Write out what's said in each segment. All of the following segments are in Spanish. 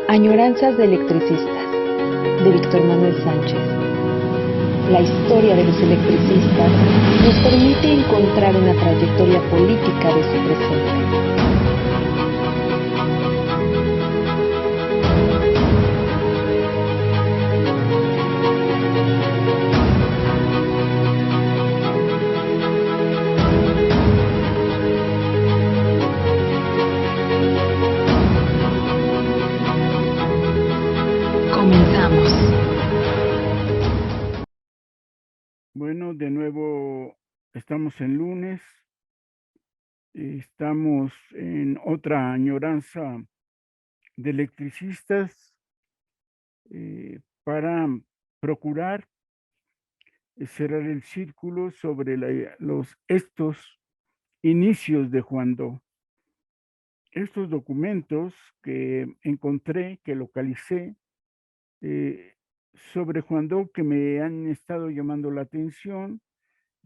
Añoranzas de electricistas, de Víctor Manuel Sánchez. La historia de los electricistas nos permite encontrar una trayectoria política de su presente. Comenzamos. Bueno, de nuevo estamos en lunes, estamos en otra añoranza de electricistas para procurar cerrar el círculo sobre estos inicios de Juan Doe. Estos documentos que encontré, que localicé sobre Juan Doe, que me han estado llamando la atención,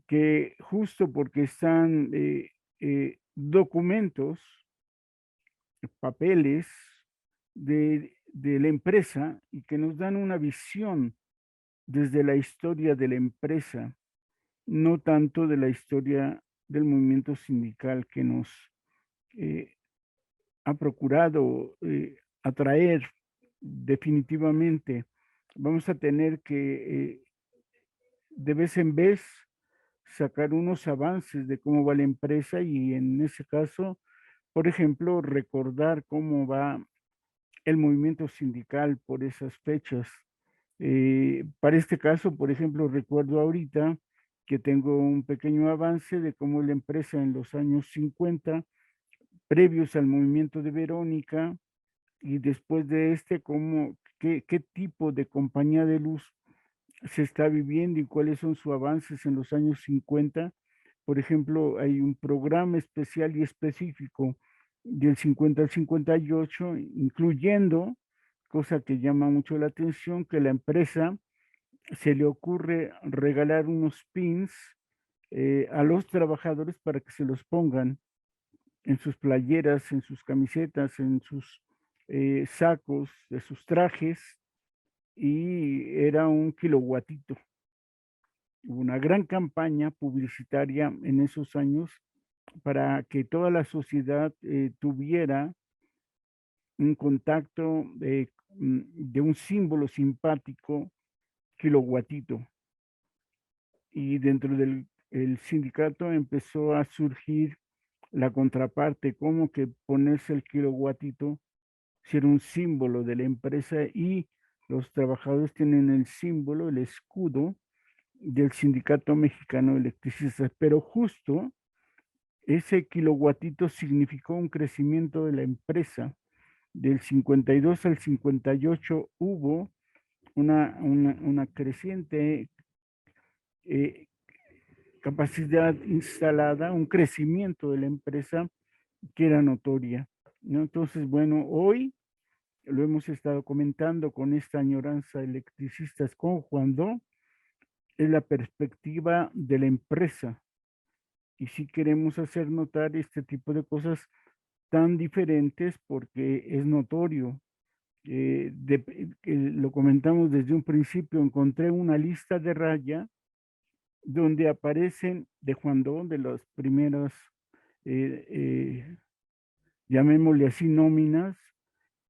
que justo porque están documentos, papeles de la empresa y que nos dan una visión desde la historia de la empresa, no tanto de la historia del movimiento sindical que nos ha procurado atraer definitivamente. Vamos a tener que de vez en vez sacar unos avances de cómo va la empresa y en ese caso, por ejemplo, recordar cómo va el movimiento sindical por esas fechas. Para este caso, por ejemplo, recuerdo ahorita que tengo un pequeño avance de cómo la empresa en los años 50, previos al movimiento de Verónica, y después de qué tipo de compañía de luz se está viviendo y cuáles son sus avances en los años 50. Por ejemplo, hay un programa especial y específico del 50 al 58, incluyendo, cosa que llama mucho la atención, que la empresa se le ocurre regalar unos pins a los trabajadores para que se los pongan en sus playeras, en sus camisetas, en sus sacos, de sus trajes, y era un kilowatito. Hubo una gran campaña publicitaria en esos años para que toda la sociedad tuviera un contacto de un símbolo simpático, kilowatito. Y dentro del sindicato empezó a surgir la contraparte, como que ponerse el kilowatito ser un símbolo de la empresa y los trabajadores tienen el símbolo, el escudo del Sindicato Mexicano de Electricistas, pero justo ese kilowatito significó un crecimiento de la empresa. Del 52 al 58 hubo una creciente capacidad instalada, un crecimiento de la empresa que era notoria, ¿no? Entonces, bueno, hoy lo hemos estado comentando con esta añoranza de electricistas con Juan Doe, es la perspectiva de la empresa. Y si queremos hacer notar este tipo de cosas tan diferentes porque es notorio. Lo comentamos desde un principio, encontré una lista de raya donde aparecen de Juan Doe, de las primeras, llamémosle así, nóminas,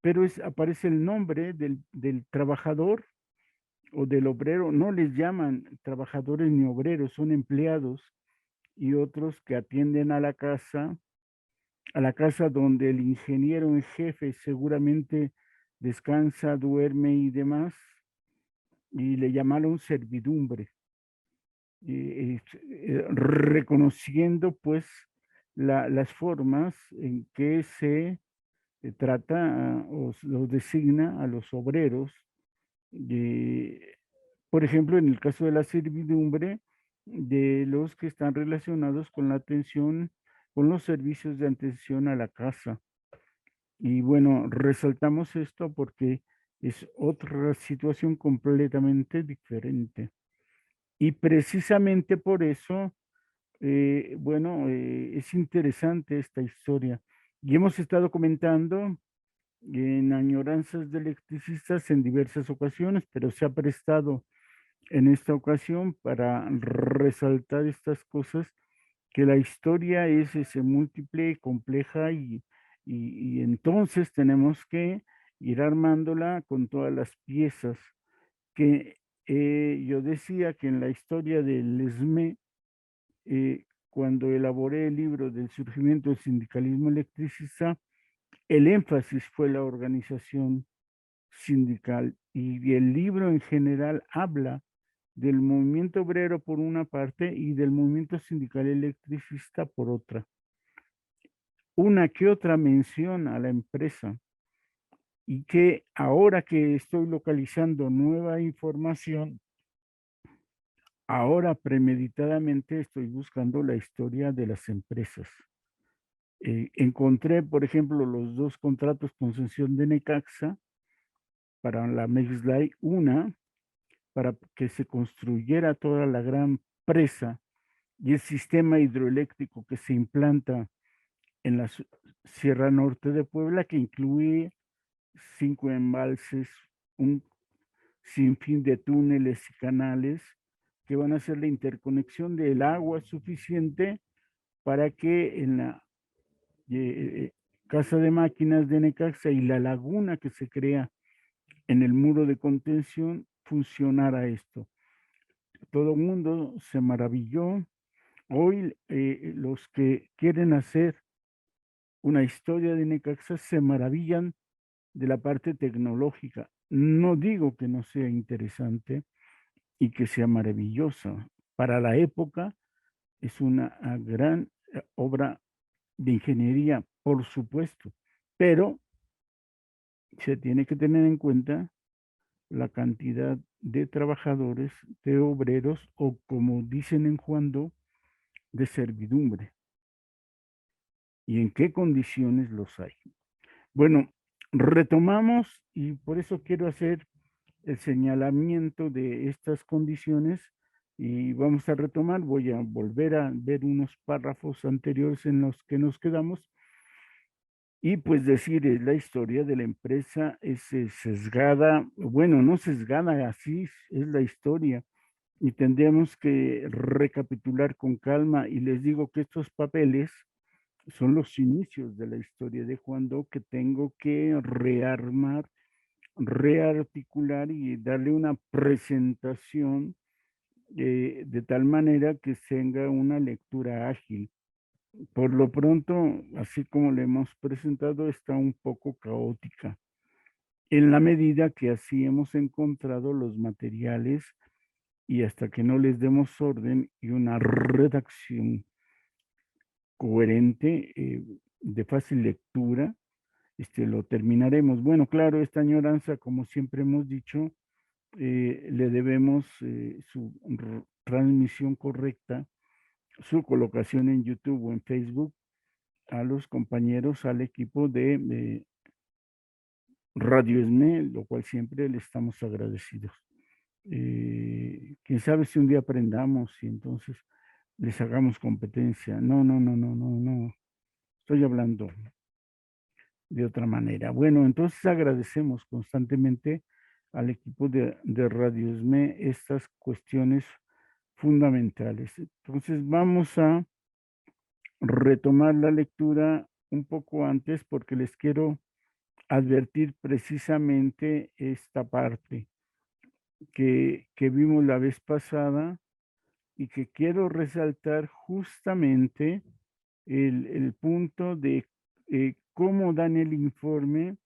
pero aparece el nombre del trabajador o del obrero. No les llaman trabajadores ni obreros, son empleados, y otros que atienden a la casa donde el ingeniero en jefe seguramente descansa, duerme y demás, y le llamaron servidumbre, reconociendo pues las formas en que se trata o los designa a los obreros. Por ejemplo, en el caso de la servidumbre, de los que están relacionados con la atención, con los servicios de atención a la casa. Y bueno, resaltamos esto porque es otra situación completamente diferente. Y precisamente por eso, bueno, es interesante esta historia. Y hemos estado comentando en añoranzas de electricistas en diversas ocasiones, pero se ha prestado en esta ocasión para resaltar estas cosas, que la historia es ese múltiple, compleja y entonces tenemos que ir armándola con todas las piezas que yo decía que en la historia del ESME, cuando elaboré el libro del surgimiento del sindicalismo electricista, el énfasis fue la organización sindical y el libro en general habla del movimiento obrero por una parte y del movimiento sindical electricista por otra. Una que otra mención a la empresa y que ahora que estoy localizando nueva información, ahora premeditadamente estoy buscando la historia de las empresas. Encontré, por ejemplo, los dos contratos concesión de Necaxa para la Mexlay, una para que se construyera toda la gran presa y el sistema hidroeléctrico que se implanta en la Sierra Norte de Puebla, que incluye 5 embalses, un sinfín de túneles y canales que van a hacer la interconexión del agua suficiente para que en la casa de máquinas de Necaxa y la laguna que se crea en el muro de contención funcionara esto. Todo el mundo se maravilló. Hoy los que quieren hacer una historia de Necaxa se maravillan de la parte tecnológica. No digo que no sea interesante y que sea maravillosa. Para la época es una gran obra de ingeniería, por supuesto, pero se tiene que tener en cuenta la cantidad de trabajadores, de obreros o como dicen en Juan de servidumbre y en qué condiciones los hay. Bueno, retomamos y por eso quiero hacer el señalamiento de estas condiciones y vamos a retomar. Voy a volver a ver unos párrafos anteriores en los que nos quedamos y pues decir, es la historia de la empresa es sesgada, bueno, no sesgada, así es la historia y tendríamos que recapitular con calma y les digo que estos papeles son los inicios de la historia de Juan Doe que tengo que rearmar, rearticular y darle una presentación de tal manera que tenga una lectura ágil. Por lo pronto, así como le hemos presentado, está un poco caótica, en la medida que así hemos encontrado los materiales y hasta que no les demos orden y una redacción coherente, de fácil lectura, lo terminaremos. Bueno, claro, esta añoranza, como siempre hemos dicho, le debemos su transmisión correcta, su colocación en YouTube o en Facebook a los compañeros, al equipo de Radio ESME, lo cual siempre le estamos agradecidos. Quién sabe si un día aprendamos y entonces les hagamos competencia. No, no, no, no, no, no. Estoy hablando de otra manera. Bueno, entonces agradecemos constantemente al equipo de Radio ESME estas cuestiones fundamentales. Entonces vamos a retomar la lectura un poco antes porque les quiero advertir precisamente esta parte que vimos la vez pasada y que quiero resaltar justamente el punto de cómo dan el informe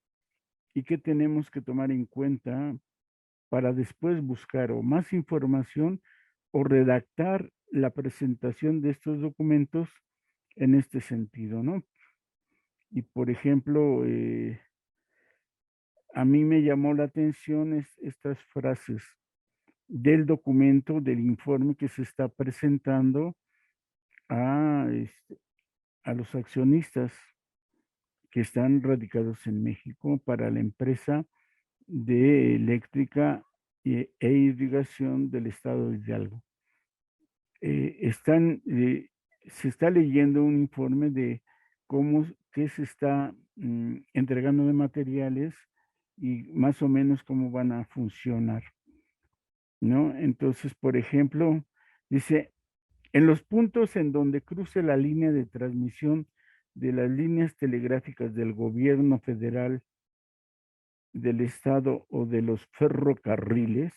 y qué tenemos que tomar en cuenta para después buscar o más información o redactar la presentación de estos documentos en este sentido, ¿no? Y por ejemplo, a mí me llamó la atención estas frases del documento, del informe que se está presentando a, a los accionistas que están radicados en México para la empresa de eléctrica e irrigación del estado de Hidalgo. Se está leyendo un informe de cómo qué se está entregando de materiales y más o menos cómo van a funcionar, ¿no? Entonces, por ejemplo, dice, en los puntos en donde cruce la línea de transmisión de las líneas telegráficas del gobierno federal, del estado o de los ferrocarriles,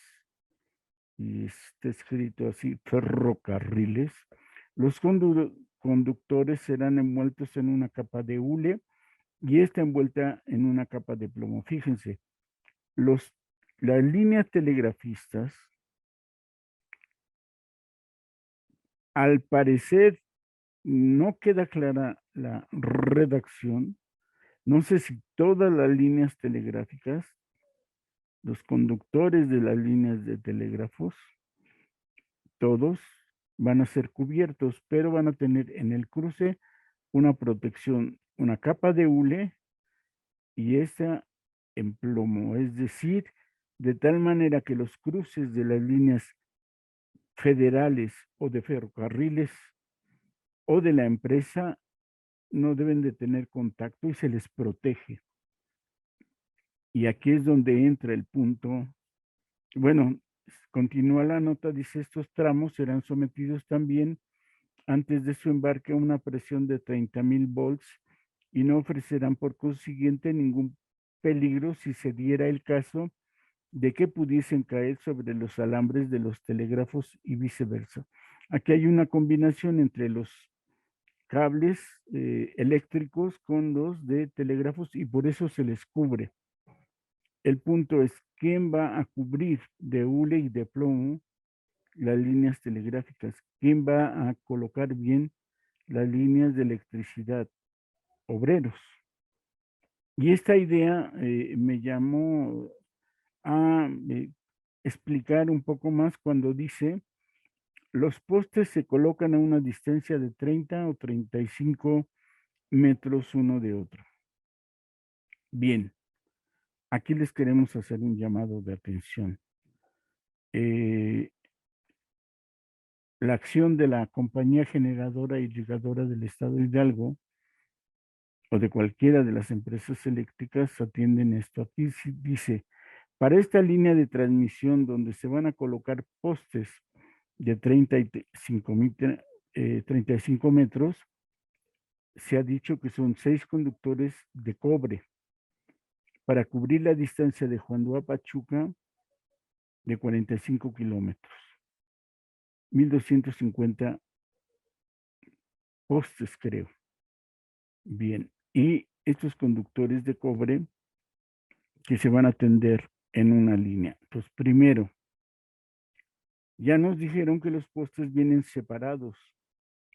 y está escrito así, ferrocarriles, los conductores serán envueltos en una capa de hule y está envuelta en una capa de plomo. Fíjense, las líneas telegrafistas, al parecer, no queda clara la redacción. No sé si todas las líneas telegráficas, los conductores de las líneas de telégrafos, todos van a ser cubiertos, pero van a tener en el cruce una protección, una capa de hule y esta en plomo, es decir, de tal manera que los cruces de las líneas federales o de ferrocarriles o de la empresa no deben de tener contacto y se les protege. Y aquí es donde entra el punto. Bueno, continúa la nota, dice, estos tramos serán sometidos también antes de su embarque a una presión de 30,000 volts y no ofrecerán por consiguiente ningún peligro si se diera el caso de que pudiesen caer sobre los alambres de los telégrafos y viceversa. Aquí hay una combinación entre los cables eléctricos con los de telégrafos y por eso se les cubre. El punto es, ¿quién va a cubrir de hule y de plomo las líneas telegráficas? ¿Quién va a colocar bien las líneas de electricidad? Obreros. Y esta idea me llamó a explicar un poco más cuando dice, los postes se colocan a una distancia de 30 o 35 metros uno de otro. Bien, aquí les queremos hacer un llamado de atención. La acción de la compañía generadora y ligadora del estado de Hidalgo o de cualquiera de las empresas eléctricas atienden esto. Aquí dice, para esta línea de transmisión donde se van a colocar postes de 35 metros, se ha dicho que son 6 conductores de cobre para cubrir la distancia de Juan Duá a Pachuca de 45 kilómetros, 1,250 postes, creo. Bien, y estos conductores de cobre que se van a tender en una línea. Pues primero, ya nos dijeron que los postes vienen separados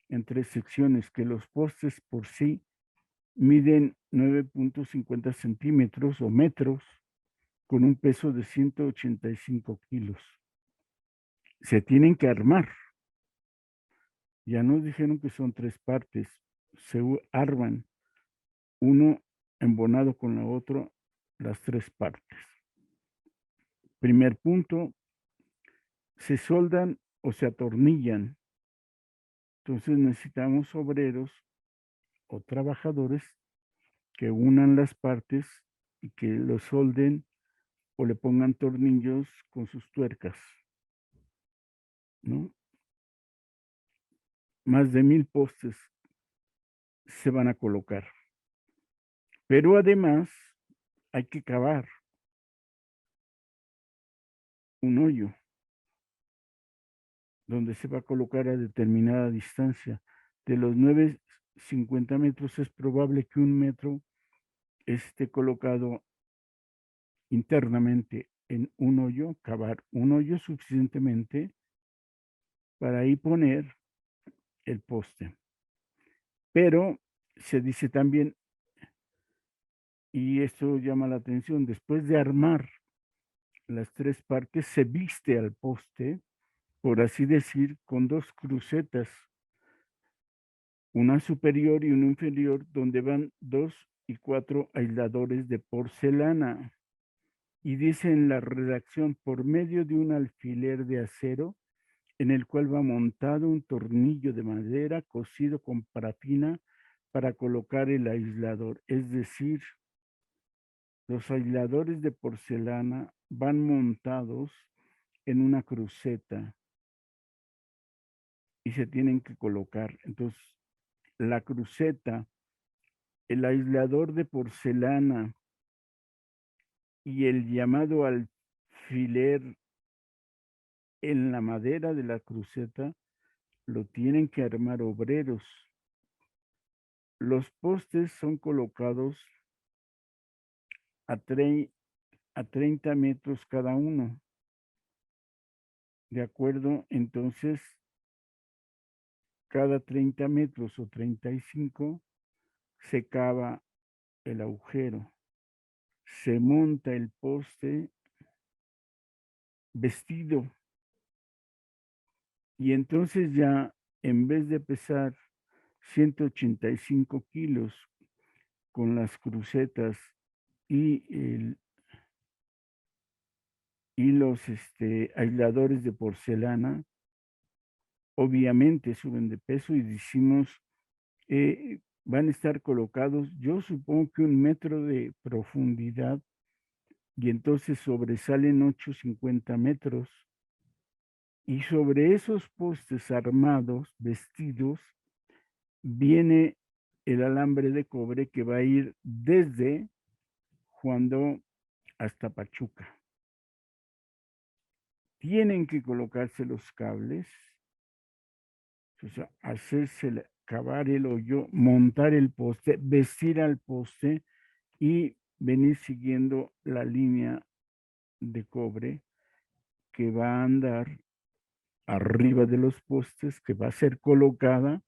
en 3 secciones, que los postes por sí miden 9.50 centímetros o metros con un peso de 185 kilos. Se tienen que armar. Ya nos dijeron que son 3 partes. Se arman uno embonado con la otra, las 3 partes. Primer punto, se soldan o se atornillan. Entonces necesitamos obreros o trabajadores que unan las partes y que lo solden o le pongan tornillos con sus tuercas, ¿no? Más de 1,000 postes se van a colocar. Pero además hay que cavar un hoyo donde se va a colocar a determinada distancia. De los 9,50 metros es probable que 1 metro esté colocado internamente en un hoyo, cavar un hoyo suficientemente para ahí poner el poste. Pero se dice también, y esto llama la atención, después de armar las 3 partes, se viste al poste, por así decir, con 2 crucetas, una superior y una inferior, donde van 2 y 4 aisladores de porcelana. Y dice en la redacción, por medio de un alfiler de acero, en el cual va montado un tornillo de madera cosido con parafina para colocar el aislador. Es decir, los aisladores de porcelana van montados en una cruceta y se tienen que colocar. Entonces, la cruceta, el aislador de porcelana y el llamado alfiler en la madera de la cruceta lo tienen que armar obreros. Los postes son colocados a 30 metros cada uno. ¿De acuerdo? Entonces, cada 30 metros o 35 se cava el agujero. Se monta el poste vestido y entonces ya en vez de pesar 185 kilos con las crucetas y, los aisladores de porcelana, obviamente suben de peso y decimos, van a estar colocados, yo supongo que 1 metro de profundidad y entonces sobresalen 850 metros. Y sobre esos postes armados, vestidos, viene el alambre de cobre que va a ir desde Juandó hasta Pachuca. Tienen que colocarse los cables, o sea, hacerse, cavar el hoyo, montar el poste, vestir al poste y venir siguiendo la línea de cobre que va a andar arriba de los postes, que va a ser colocada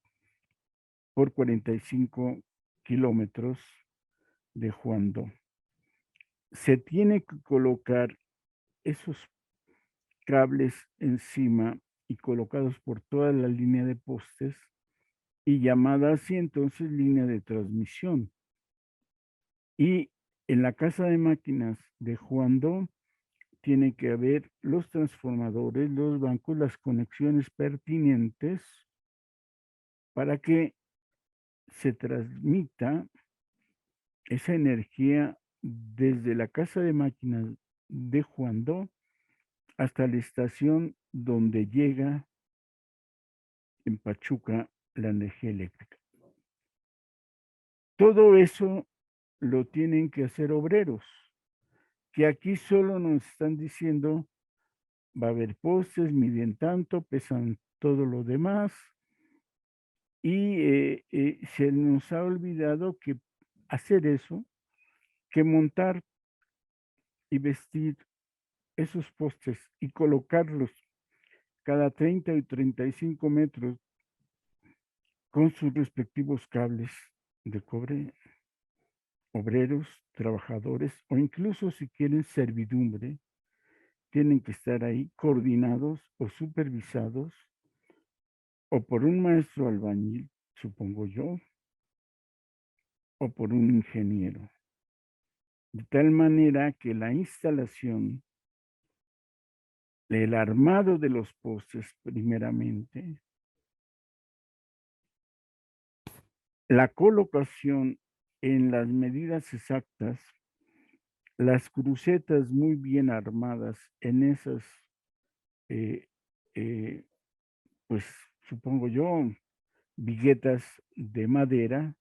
por 45 kilómetros de Juandó. Se tiene que colocar esos cables encima y colocados por toda la línea de postes y llamada así entonces línea de transmisión. Y en la casa de máquinas de Juandó tiene que haber los transformadores, los bancos, las conexiones pertinentes para que se transmita esa energía desde la casa de máquinas de Juandó hasta la estación donde llega en Pachuca la energía eléctrica. Todo eso lo tienen que hacer obreros, que aquí solo nos están diciendo, va a haber postes, miden tanto, pesan todo lo demás, y se nos ha olvidado que hacer eso, que montar y vestir esos postes y colocarlos cada 30 y 35 metros con sus respectivos cables de cobre, obreros, trabajadores o incluso si quieren servidumbre, tienen que estar ahí coordinados o supervisados o por un maestro albañil, supongo yo, o por un ingeniero. De tal manera que la instalación, el armado de los postes primeramente, la colocación en las medidas exactas, las crucetas muy bien armadas en esas, pues supongo yo, viguetas de madera,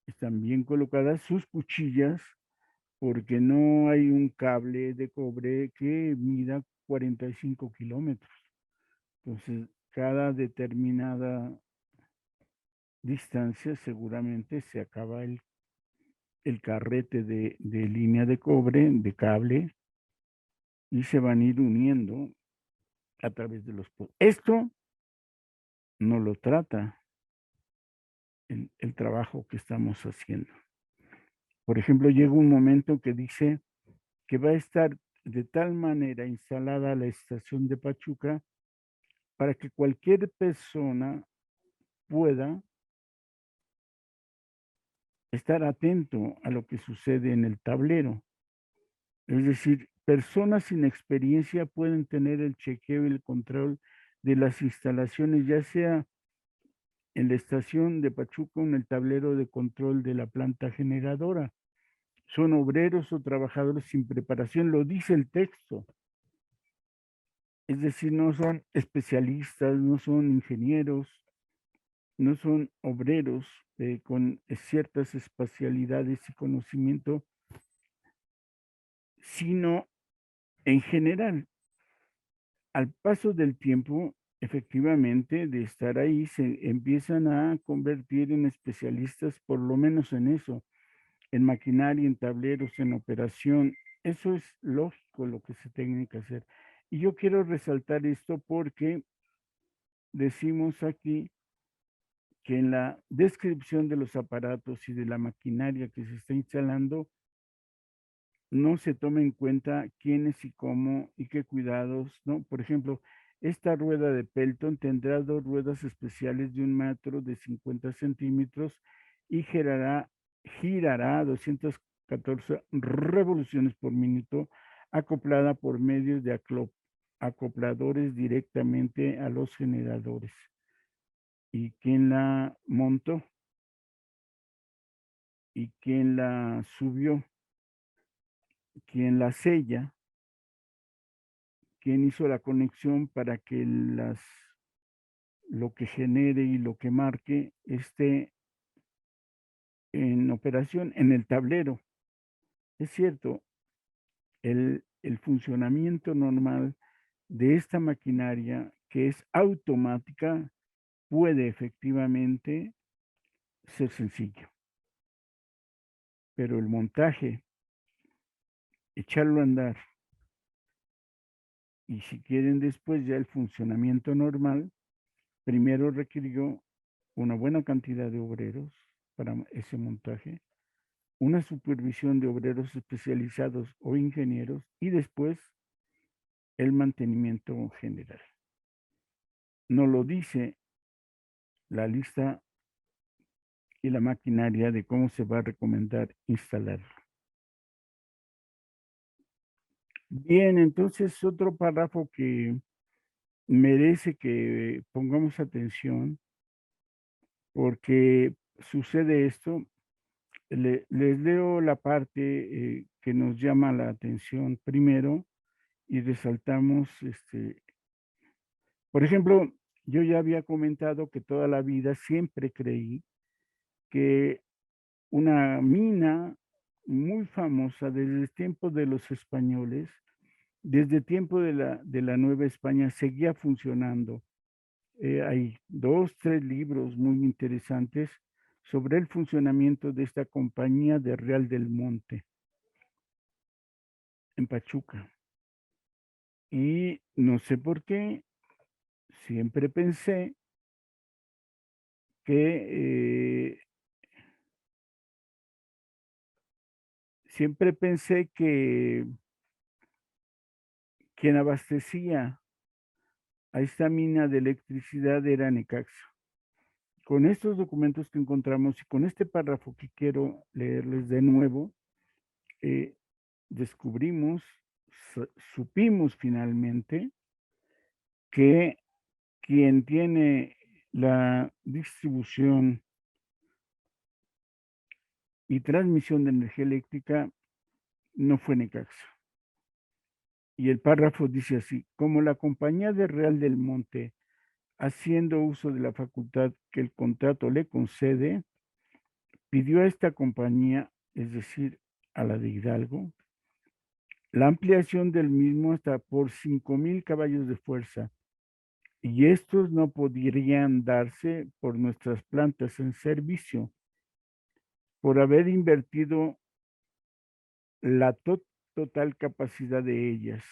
están bien colocadas sus cuchillas, porque no hay un cable de cobre que mida 45 kilómetros. Entonces, cada determinada distancia seguramente se acaba el carrete de línea de cobre, de cable, y se van a ir uniendo a través de los postes. Esto no lo trata el trabajo que estamos haciendo. Por ejemplo, llega un momento que dice que va a estar de tal manera instalada la estación de Pachuca para que cualquier persona pueda estar atento a lo que sucede en el tablero. Es decir, personas sin experiencia pueden tener el chequeo y el control de las instalaciones, ya sea en la estación de Pachuca en el tablero de control de la planta generadora. Son obreros o trabajadores sin preparación, lo dice el texto. Es decir, no son especialistas, no son ingenieros, no son obreros con ciertas espacialidades y conocimiento, sino en general. Al paso del tiempo, efectivamente, de estar ahí, se empiezan a convertir en especialistas, por lo menos en eso, en maquinaria, en tableros, en operación. Eso es lógico lo que se tiene que hacer. Y yo quiero resaltar esto porque decimos aquí que en la descripción de los aparatos y de la maquinaria que se está instalando, no se toma en cuenta quiénes y cómo y qué cuidados, ¿no? Por ejemplo, esta rueda de Pelton tendrá dos ruedas especiales de 1 metro de 50 centímetros y girará 214 revoluciones por minuto, acoplada por medio de acopladores directamente a los generadores. ¿Y quién la montó? ¿Y quién la subió? ¿Quién la sella? ¿Quién hizo la conexión para que lo que genere y lo que marque esté en operación en el tablero? Es cierto, el funcionamiento normal de esta maquinaria, que es automática, puede efectivamente ser sencillo, pero el montaje, echarlo a andar, y si quieren después ya el funcionamiento normal, primero requirió una buena cantidad de obreros para ese montaje, una supervisión de obreros especializados o ingenieros y después el mantenimiento general. No lo dice la lista y la maquinaria de cómo se va a recomendar instalarlo. Bien, entonces otro párrafo que merece que pongamos atención porque sucede esto. Les leo la parte que nos llama la atención primero y resaltamos, por ejemplo, yo ya había comentado que toda la vida siempre creí que una mina muy famosa desde el tiempo de los españoles, desde el tiempo de la Nueva España, seguía funcionando. Hay 2, 3 libros muy interesantes sobre el funcionamiento de esta compañía de Real del Monte en Pachuca. Y no sé por qué, siempre pensé que quien abastecía a esta mina de electricidad era Necaxa. Con estos documentos que encontramos y con este párrafo que quiero leerles de nuevo, descubrimos, supimos finalmente que quien tiene la distribución y transmisión de energía eléctrica no fue Necaxa. Y el párrafo dice así: como la compañía de Real del Monte, haciendo uso de la facultad que el contrato le concede, pidió a esta compañía, es decir, a la de Hidalgo, la ampliación del mismo hasta por 5,000 caballos de fuerza, y estos no podrían darse por nuestras plantas en servicio, por haber invertido la total capacidad de ellas.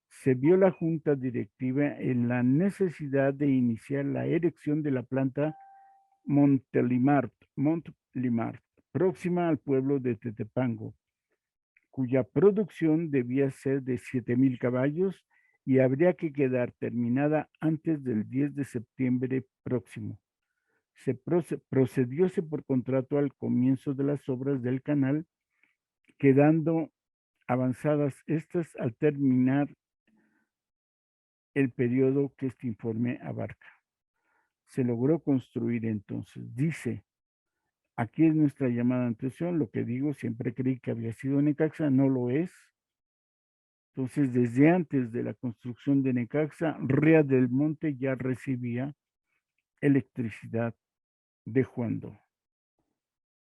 Se vio la junta directiva en la necesidad de iniciar la erección de la planta Montlimart, próxima al pueblo de Tetepango, cuya producción debía ser de 7,000 caballos y habría que quedar terminada antes del 10 de septiembre próximo. Procedióse por contrato al comienzo de las obras del canal, quedando avanzadas estas al terminar el periodo que este informe abarca. se logró construir entonces. Dice, aquí es nuestra llamada de atención, lo que digo, siempre creí que había sido Necaxa, no lo es. Entonces, desde antes de la construcción de Necaxa, Ría del Monte ya recibía electricidad de Juandó.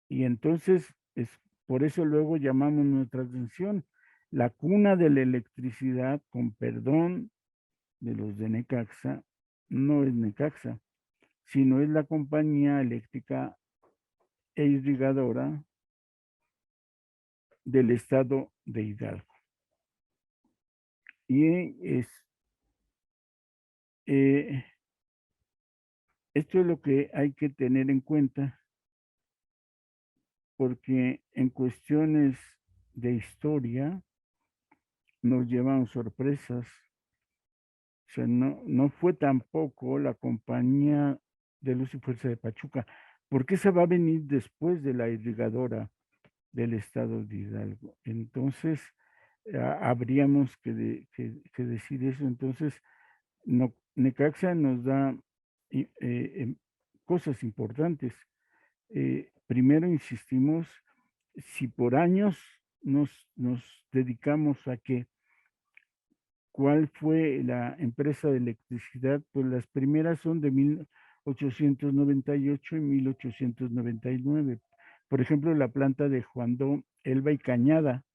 Y entonces, es por eso luego llamamos nuestra atención, la cuna de la electricidad, con perdón de los de Necaxa, no es Necaxa, sino es la compañía eléctrica e irrigadora del estado de Hidalgo. Y esto es lo que hay que tener en cuenta, porque en cuestiones de historia nos llevan sorpresas. O sea, no fue tampoco la compañía de Luz y Fuerza de Pachuca, porque esa va a venir después de la irrigadora del estado de Hidalgo. Entonces, habríamos que decir eso. Entonces, Necaxa nos da cosas importantes. Primero, insistimos, si por años nos dedicamos a que ¿cuál fue la empresa de electricidad? Pues las primeras son de 1898 y 1899. Por ejemplo, la planta de Juandó, Elba y Cañada,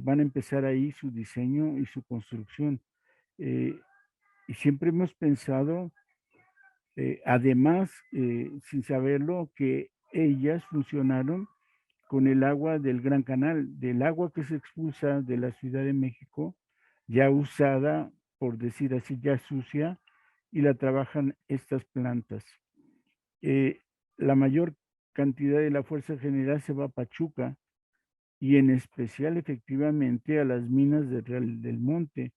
van a empezar ahí su diseño y su construcción. Y siempre hemos pensado, además, sin saberlo, que ellas funcionaron con el agua del Gran Canal, del agua que se expulsa de la Ciudad de México, ya usada, por decir así, ya sucia, y la trabajan estas plantas. La mayor cantidad de la fuerza general se va a Pachuca, y en especial efectivamente a las minas de Real del Monte.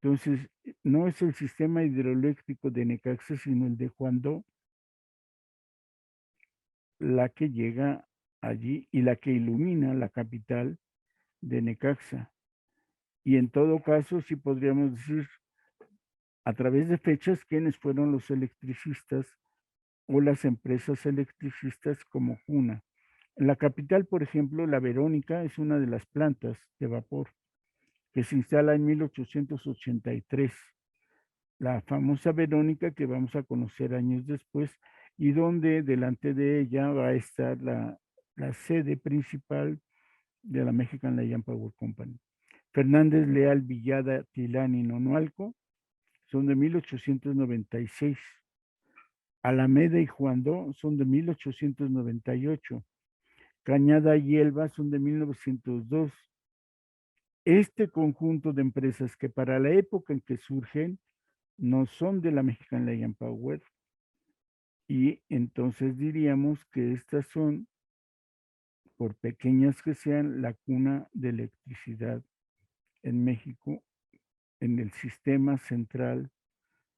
Entonces, no es el sistema hidroeléctrico de Necaxa, sino el de Juandó, la que llega allí y la que ilumina la capital de Necaxa. Y en todo caso, sí podríamos decir a través de fechas quiénes fueron los electricistas o las empresas electricistas como cuna. En la capital, por ejemplo, la Verónica es una de las plantas de vapor que se instala en 1883. La famosa Verónica que vamos a conocer años después y donde delante de ella va a estar la sede principal de la Mexican Light Power Company. Fernández Leal Villada Tilán y Nonualco son de 1896. Alameda y Juandó son de 1898. Cañada y Elba son de 1902. Este conjunto de empresas que para la época en que surgen no son de la Mexican Light Power, y entonces diríamos que estas son, por pequeñas que sean, la cuna de electricidad en México, en el sistema central,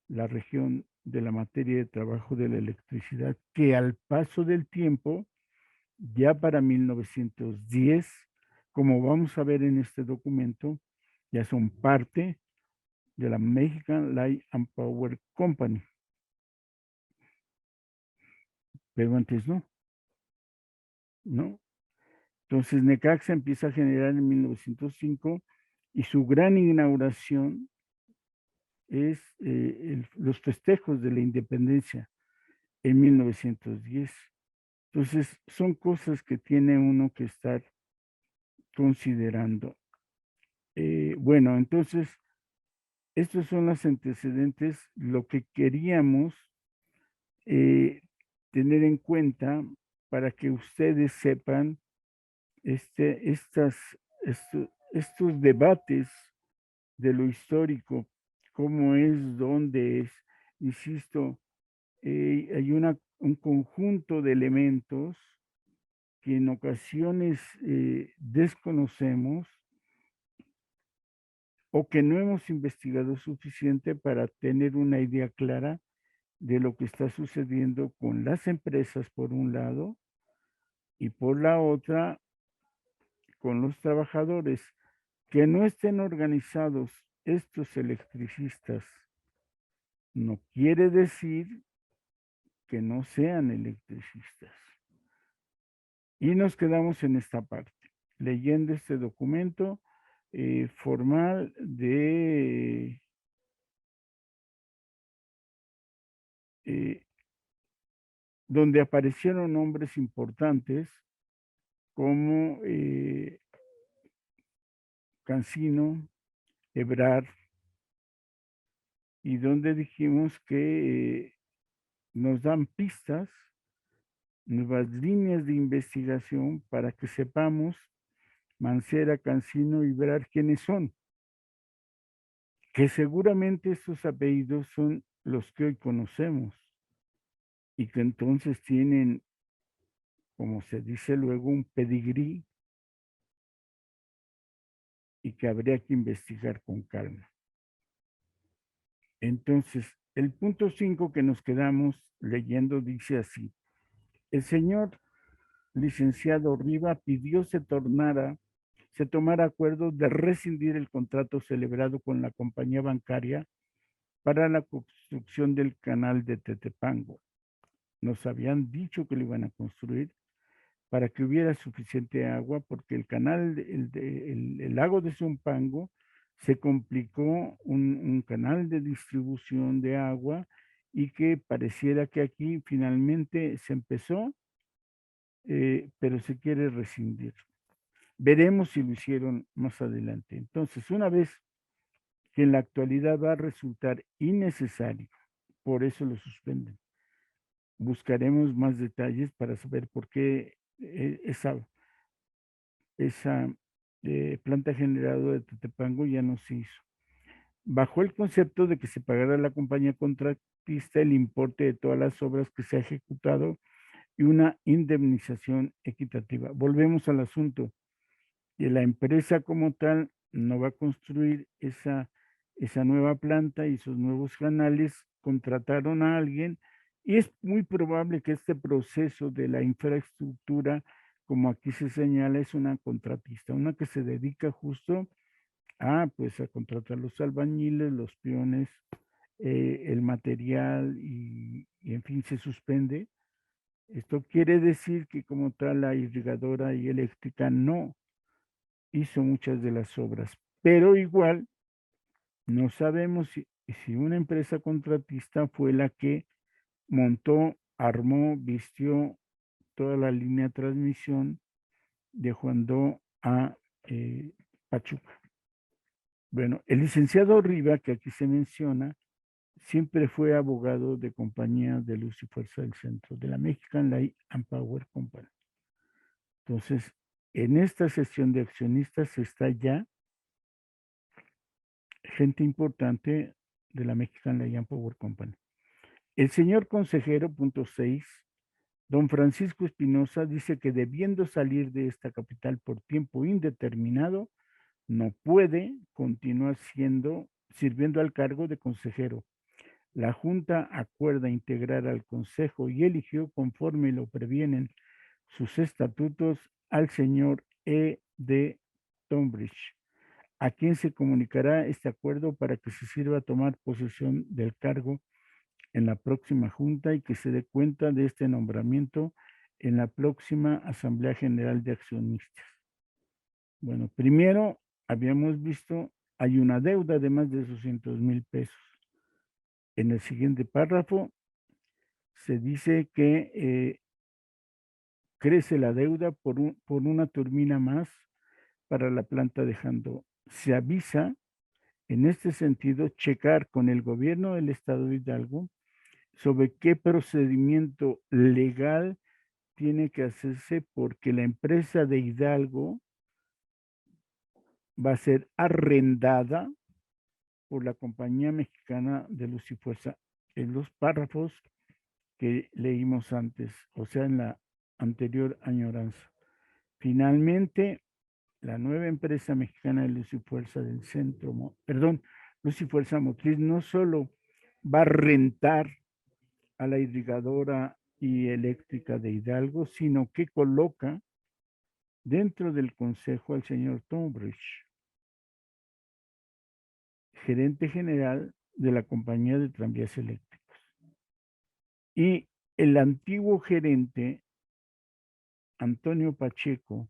la región de la materia de trabajo de la electricidad, que al paso del tiempo, ya para 1910, como vamos a ver en este documento, ya son parte de la Mexican Light and Power Company. Pero antes ¿no? Entonces Necaxa empieza a generar en 1905 y su gran inauguración es los festejos de la independencia en 1910. Entonces son cosas que tiene uno que estar considerando. Bueno, entonces estos son los antecedentes, lo que queríamos tener en cuenta para que ustedes sepan estos debates de lo histórico, cómo es, dónde es. Insisto, hay un conjunto de elementos que en ocasiones desconocemos o que no hemos investigado suficiente para tener una idea clara de lo que está sucediendo con las empresas por un lado y por la otra con los trabajadores. Que no estén organizados estos electricistas no quiere decir que no sean electricistas. Y nos quedamos en esta parte, leyendo este documento formal donde aparecieron nombres importantes como Cancino, Ebrard, y donde dijimos que nos dan pistas, nuevas líneas de investigación para que sepamos Mancera, Cancino y Ebrard quiénes son, que seguramente estos apellidos son los que hoy conocemos y que entonces tienen, como se dice luego, un pedigrí y que habría que investigar con calma. Entonces, el punto 5 que nos quedamos leyendo dice así: el señor licenciado Riva pidió se tomara acuerdo de rescindir el contrato celebrado con la compañía bancaria para la construcción del canal de Tetepango. Nos habían dicho que lo iban a construir para que hubiera suficiente agua, porque el canal, el lago de Zumpango, se complicó un canal de distribución de agua y que pareciera que aquí finalmente se empezó, pero se quiere rescindir. Veremos si lo hicieron más adelante. Entonces, una vez que en la actualidad va a resultar innecesario, por eso lo suspenden. Buscaremos más detalles para saber por qué esa planta generadora de Tetepango ya no se hizo. Bajo el concepto de que se pagara a la compañía contratista el importe de todas las obras que se ha ejecutado y una indemnización equitativa. Volvemos al asunto. Y la empresa como tal no va a construir esa nueva planta y esos nuevos canales, contrataron a alguien y es muy probable que este proceso de la infraestructura, como aquí se señala, es una contratista, una que se dedica justo pues a contratar los albañiles, los peones, el material y en fin se suspende. Esto quiere decir que como tal la irrigadora y eléctrica no hizo muchas de las obras, pero igual no sabemos si una empresa contratista fue la que montó, armó, vistió toda la línea de transmisión de Juandó a Pachuca. Bueno, el licenciado Riva, que aquí se menciona, siempre fue abogado de compañía de luz y fuerza del centro, de la Mexican Light and Power Company. Entonces, en esta sesión de accionistas está ya gente importante de la Mexican Light and Power Company. El señor consejero, punto 6, don Francisco Espinosa, dice que debiendo salir de esta capital por tiempo indeterminado, no puede continuar sirviendo al cargo de consejero. La Junta acuerda integrar al Consejo y eligió, conforme lo previenen sus estatutos, al señor E. D. Tombridge, a quien se comunicará este acuerdo para que se sirva a tomar posesión del cargo en la próxima Junta y que se dé cuenta de este nombramiento en la próxima Asamblea General de Accionistas. Bueno, primero habíamos visto, hay una deuda de más de 200,000 pesos. En el siguiente párrafo se dice que crece la deuda por una turbina más para la planta de Jandó. Se avisa, en este sentido, checar con el gobierno del estado de Hidalgo sobre qué procedimiento legal tiene que hacerse porque la empresa de Hidalgo va a ser arrendada por la Compañía Mexicana de Luz y Fuerza, en los párrafos que leímos antes, o sea, en la anterior añoranza. Finalmente, la nueva empresa mexicana de Luz y Fuerza del centro, Luz y Fuerza Motriz, no solo va a rentar a la irrigadora y eléctrica de Hidalgo, sino que coloca dentro del consejo al señor Tombridge, gerente general de la compañía de tranvías eléctricos. Y el antiguo gerente, Antonio Pacheco,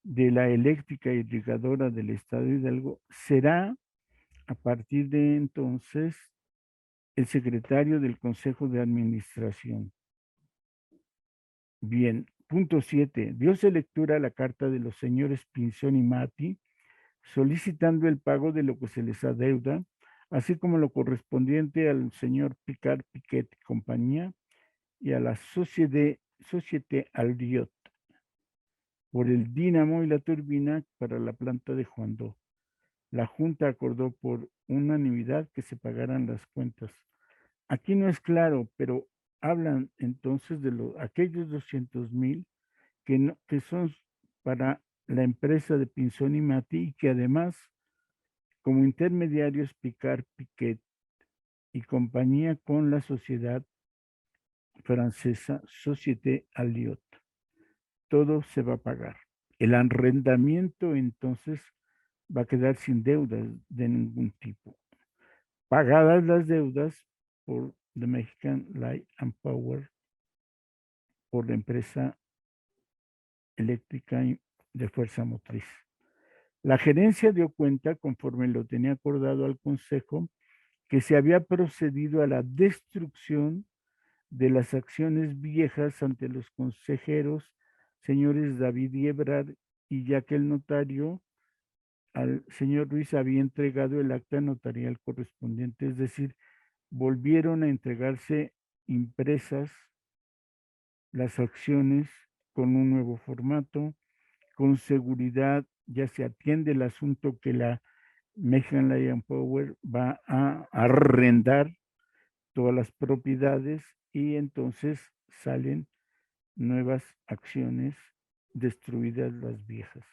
de la eléctrica irrigadora del estado de Hidalgo, será a partir de entonces el secretario del Consejo de Administración. Bien, punto 7. Diose lectura a la carta de los señores Pinzón y Mati, solicitando el pago de lo que se les adeuda, así como lo correspondiente al señor Picard Piquet y compañía y a la Société Aldiot por el dínamo y la turbina para la planta de Juandó. La Junta acordó por unanimidad que se pagaran las cuentas. Aquí no es claro, pero hablan entonces de aquellos 200,000 que son para la empresa de Pinzón y Mati y que además, como intermediarios, Picard, Piquet y compañía con la sociedad francesa Société Alliot. Todo se va a pagar. El arrendamiento entonces va a quedar sin deudas de ningún tipo. Pagadas las deudas por The Mexican Light and Power, por la empresa eléctrica de fuerza motriz. La gerencia dio cuenta, conforme lo tenía acordado al Consejo, que se había procedido a la destrucción de las acciones viejas ante los consejeros, señores David y Ebrard, y ya que el notario al señor Ruiz había entregado el acta notarial correspondiente, es decir, volvieron a entregarse impresas las acciones con un nuevo formato, con seguridad ya se atiende el asunto que la Mexican Lion Power va a arrendar todas las propiedades y entonces salen nuevas acciones destruidas las viejas.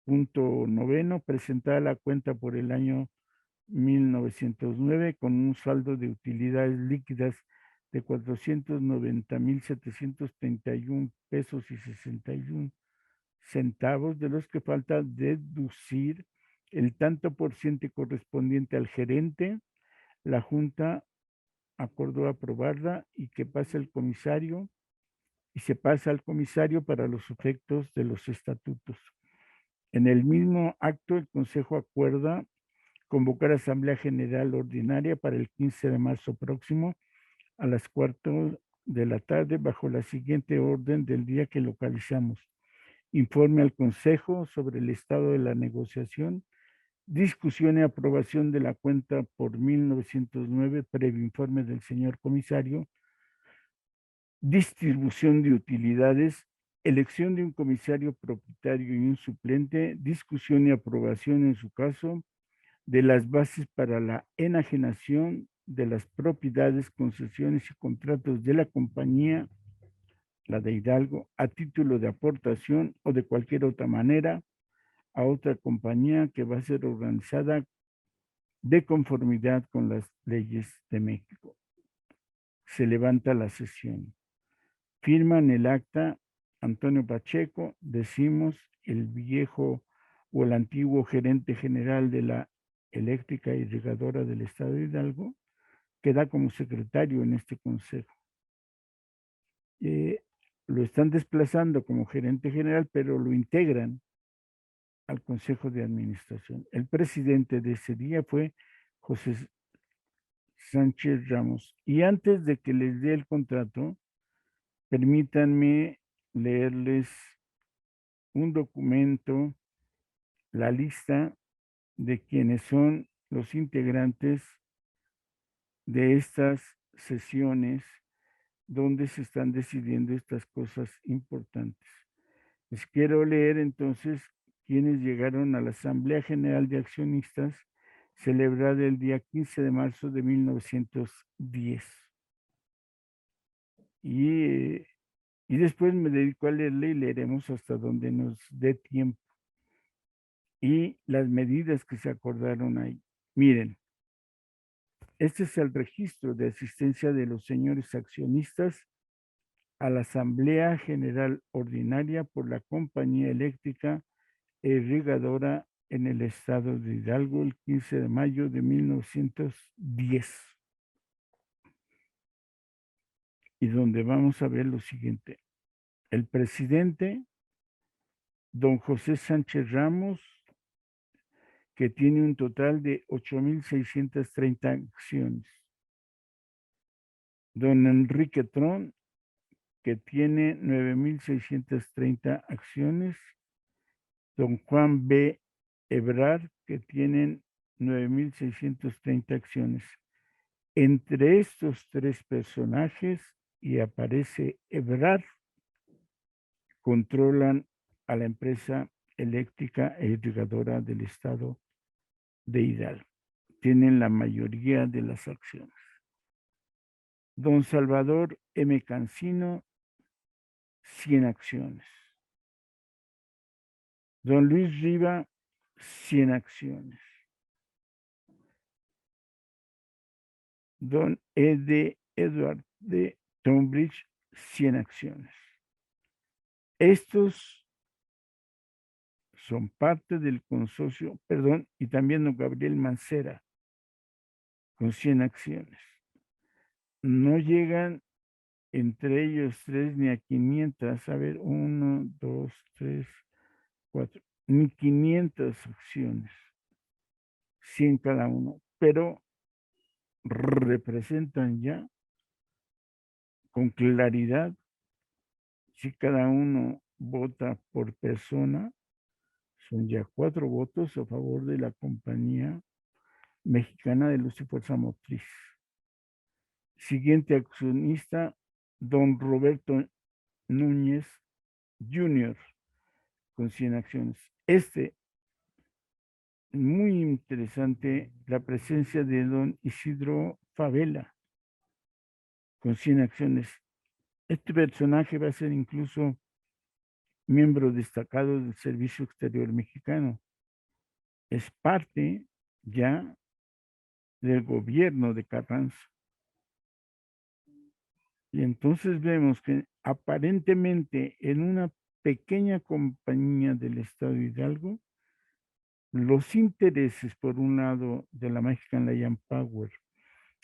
Punto 9, presentar la cuenta por el año 1909 con un saldo de utilidades líquidas de 490,731 pesos y 61 centavos, de los que falta deducir el tanto por ciento correspondiente al gerente. La Junta acordó aprobarla y que pase el comisario y se pasa al comisario para los efectos de los estatutos. En el mismo acto, el Consejo acuerda convocar Asamblea General Ordinaria para el 15 de marzo próximo a las 4 de la tarde bajo la siguiente orden del día que localizamos. Informe al Consejo sobre el estado de la negociación, discusión y aprobación de la cuenta por 1909, previo informe del señor comisario, distribución de utilidades, elección de un comisario propietario y un suplente, discusión y aprobación en su caso de las bases para la enajenación de las propiedades, concesiones y contratos de la compañía, la de Hidalgo, a título de aportación o de cualquier otra manera a otra compañía que va a ser organizada de conformidad con las leyes de México. Se levanta la sesión. Firman el acta Antonio Pacheco, decimos, el viejo o el antiguo gerente general de la eléctrica irrigadora del estado de Hidalgo, queda como secretario en este consejo. Lo están desplazando como gerente general, pero lo integran al consejo de administración. El presidente de ese día fue José Sánchez Ramos. Y antes de que les dé el contrato, permítanme leerles un documento, la lista de quienes son los integrantes de estas sesiones donde se están decidiendo estas cosas importantes. Les quiero leer entonces quienes llegaron a la Asamblea General de Accionistas celebrada el día 15 de marzo de 1910. Y después me dedico a leerle y leeremos hasta donde nos dé tiempo. Y las medidas que se acordaron ahí. Miren, este es el registro de asistencia de los señores accionistas a la Asamblea General Ordinaria por la Compañía Eléctrica Irrigadora en el estado de Hidalgo el 15 de mayo de 1910. y donde vamos a ver lo siguiente. El presidente, don José Sánchez Ramos, que tiene un total de 8,630 acciones. Don Enrique Tron, que tiene 9,630 acciones. Don Juan B. Ebrard, que tienen 9,630 acciones. Entre estos tres personajes, y aparece Ebrard, controlan a la empresa eléctrica e irrigadora del estado de Hidalgo. Tienen la mayoría de las acciones. Don Salvador M. Cancino, 100 acciones. Don Luis Riva, 100 acciones. Don Edward de Tonbridge, 100 acciones. Estos son parte del consorcio, perdón, y también don Gabriel Mancera, con 100 acciones. No llegan entre ellos tres ni a 500, a ver, 1, 2, 3, 4, ni 500 acciones, 100 cada uno, pero representan ya con claridad, si cada uno vota por persona, son ya 4 votos a favor de la Compañía Mexicana de Luz y Fuerza Motriz. Siguiente accionista, don Roberto Núñez Jr., con 100 acciones. Muy interesante, la presencia de don Isidro Favela, con 100 acciones. Este personaje va a ser incluso miembro destacado del Servicio Exterior Mexicano. Es parte ya del gobierno de Carranza. Y entonces vemos que aparentemente en una pequeña compañía del estado de Hidalgo, los intereses, por un lado, de la Mexican Lion Power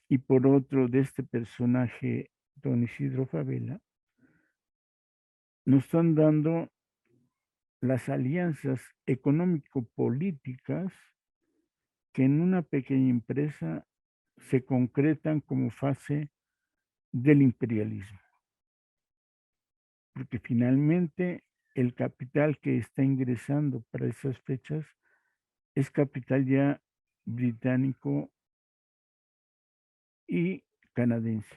y por otro de este personaje, don Isidro Favela, nos están dando las alianzas económico-políticas que en una pequeña empresa se concretan como fase del imperialismo. Porque finalmente el capital que está ingresando para esas fechas es capital ya británico y canadiense,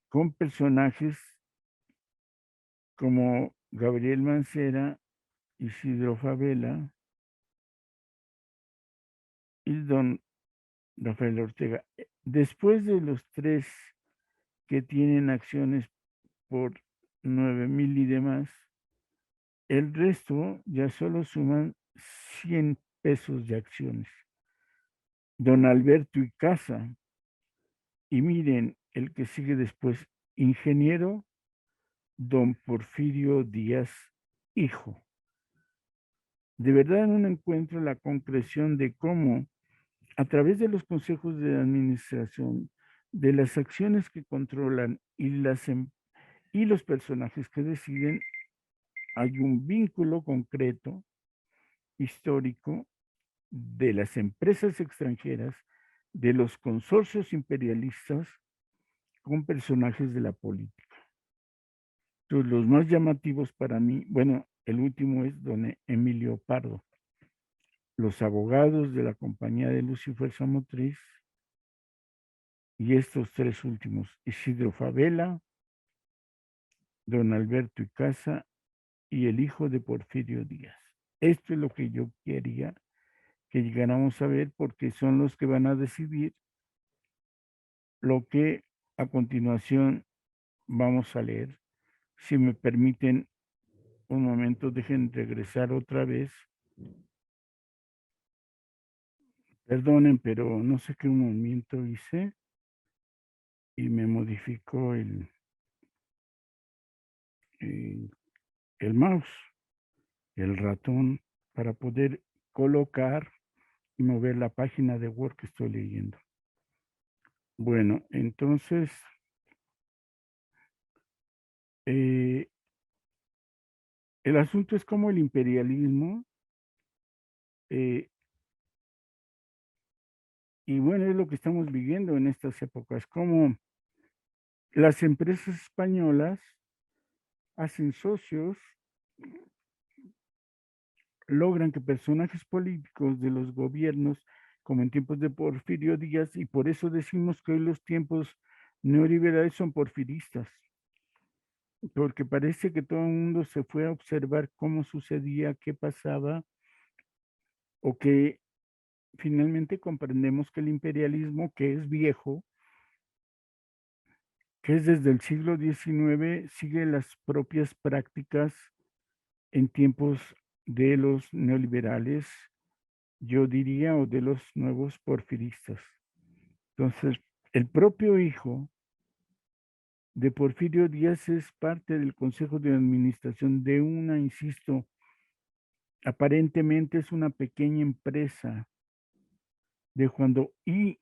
con personajes como Gabriel Mancera, Isidro Favela y don Rafael Ortega. Después de los tres que tienen acciones por 9,000 y demás, el resto ya solo suman 100 pesos de acciones. Don Alberto Icaza, y miren el que sigue después, ingeniero don Porfirio Díaz, hijo. De verdad, no encuentro la concreción de cómo, a través de los consejos de administración, de las acciones que controlan y los personajes que deciden, hay un vínculo concreto, histórico, de las empresas extranjeras, de los consorcios imperialistas, con personajes de la política. Entonces, los más llamativos para mí, bueno, el último es don Emilio Pardo, los abogados de la Compañía de Luz y Fuerza Motriz, y estos tres últimos, Isidro Favela, don Alberto Icaza y el hijo de Porfirio Díaz. Esto es lo que yo quería que llegáramos a ver, porque son los que van a decidir lo que a continuación vamos a leer. Si me permiten un momento, dejen regresar otra vez. Perdonen, pero no sé qué movimiento hice y me modificó el mouse, el ratón, para poder colocar y mover la página de Word que estoy leyendo. Bueno, entonces el asunto es como el imperialismo, eh, y bueno, es lo que estamos viviendo en estas épocas, como las empresas españolas hacen socios, logran que personajes políticos de los gobiernos, como en tiempos de Porfirio Díaz, y por eso decimos que hoy los tiempos neoliberales son porfiristas, porque parece que todo el mundo se fue a observar cómo sucedía, qué pasaba, o que finalmente comprendemos que el imperialismo, que es viejo, que es desde el siglo XIX, sigue las propias prácticas en tiempos de los neoliberales, yo diría, o de los nuevos porfiristas. Entonces, el propio hijo de Porfirio Díaz es parte del Consejo de Administración de una, insisto, aparentemente es una pequeña empresa de Juan y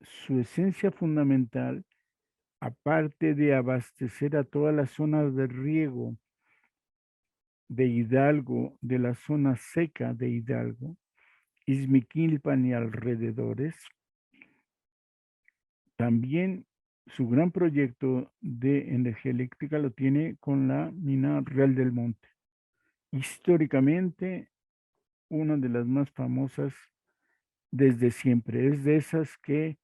su esencia fundamental, aparte de abastecer a todas las zonas de riego de Hidalgo, de la zona seca de Hidalgo, Izmiquilpan y alrededores, también su gran proyecto de energía eléctrica lo tiene con la mina Real del Monte. Históricamente, una de las más famosas desde siempre. Es de esas que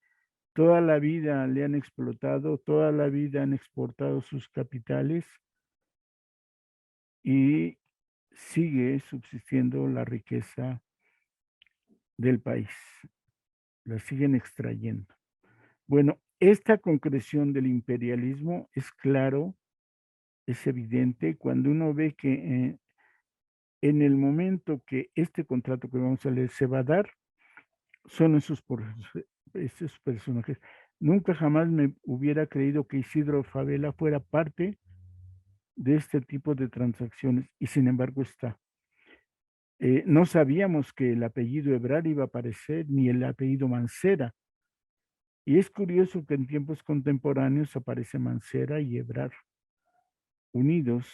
toda la vida le han explotado, toda la vida han exportado sus capitales y sigue subsistiendo la riqueza del país. La siguen extrayendo. Bueno, esta concreción del imperialismo es claro, es evidente cuando uno ve que en el momento que este contrato que vamos a leer se va a dar, son esos personajes. Nunca jamás me hubiera creído que Isidro Fabela fuera parte de este tipo de transacciones y sin embargo está. No sabíamos que el apellido Ebrard iba a aparecer, ni el apellido Mancera. Y es curioso que en tiempos contemporáneos aparece Mancera y Ebrard unidos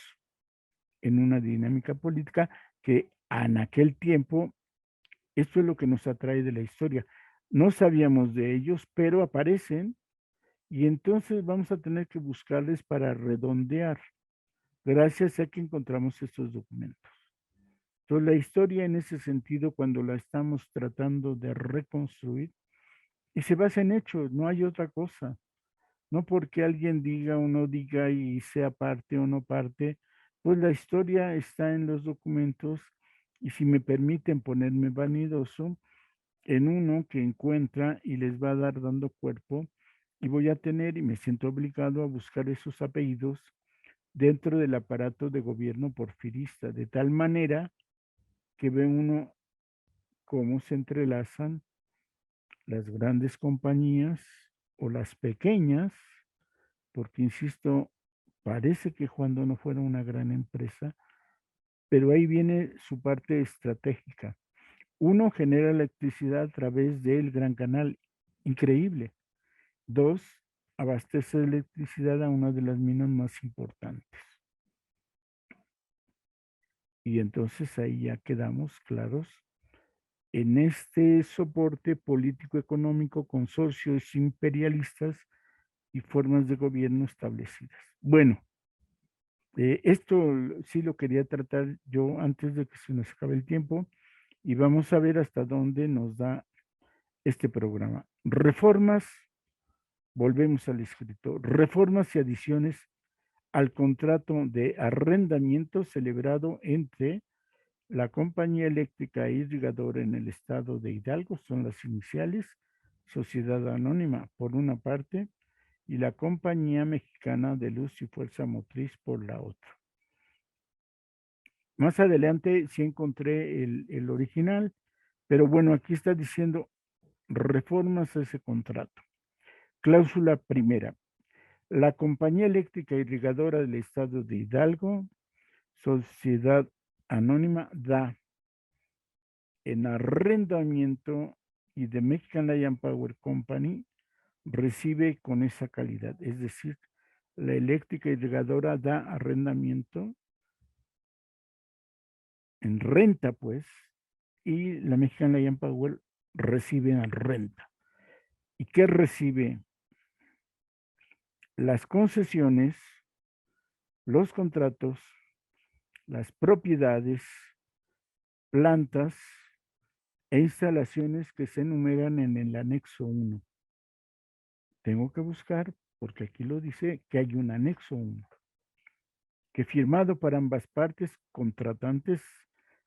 en una dinámica política que en aquel tiempo, esto es lo que nos atrae de la historia. No sabíamos de ellos, pero aparecen y entonces vamos a tener que buscarles para redondear, gracias a que encontramos estos documentos. Entonces, la historia en ese sentido, cuando la estamos tratando de reconstruir, y se basa en hechos, no hay otra cosa. No porque alguien diga o no diga y sea parte o no parte, pues la historia está en los documentos y si me permiten ponerme vanidoso, en uno que encuentra y les va a dar dando cuerpo y voy a tener y me siento obligado a buscar esos apellidos dentro del aparato de gobierno porfirista, de tal manera que ve uno cómo se entrelazan las grandes compañías o las pequeñas, porque insisto, parece que Juan Dono fuera una gran empresa, pero ahí viene su parte estratégica. Uno, genera electricidad a través del Gran Canal, increíble. Dos, abastece de electricidad a una de las minas más importantes. Y entonces ahí ya quedamos claros en este soporte político-económico, consorcios imperialistas y formas de gobierno establecidas. Bueno, esto sí lo quería tratar yo antes de que se nos acabe el tiempo y vamos a ver hasta dónde nos da este programa. Reformas, volvemos al escrito, reformas y adiciones al contrato de arrendamiento celebrado entre la compañía eléctrica irrigadora en el estado de Hidalgo, son las iniciales, Sociedad Anónima por una parte, y la Compañía Mexicana de Luz y Fuerza Motriz por la otra. Más adelante sí encontré el original, pero bueno, aquí está diciendo reformas a ese contrato. Cláusula primera. La Compañía Eléctrica Irrigadora del Estado de Hidalgo, Sociedad Anónima, da en arrendamiento y de Mexican Lion Power Company recibe con esa calidad, es decir, La eléctrica y regadora da arrendamiento en renta, pues, y la Mexican Lion Power recibe en renta. ¿Y qué recibe? Las concesiones, los contratos, las propiedades, plantas e instalaciones que se enumeran en el anexo 1. Tengo que buscar, porque aquí lo dice, que hay un anexo 1, que firmado por ambas partes contratantes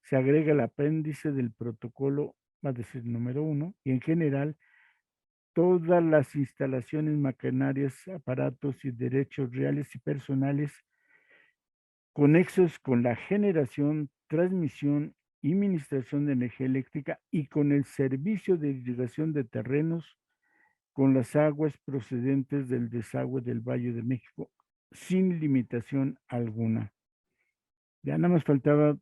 se agrega el apéndice del protocolo, va a decir número 1, y en general todas las instalaciones, maquinarias, aparatos y derechos reales y personales conexos con la generación, transmisión y administración de energía eléctrica y con el servicio de irrigación de terrenos con las aguas procedentes del desagüe del Valle de México sin limitación alguna. Ya nada más faltaba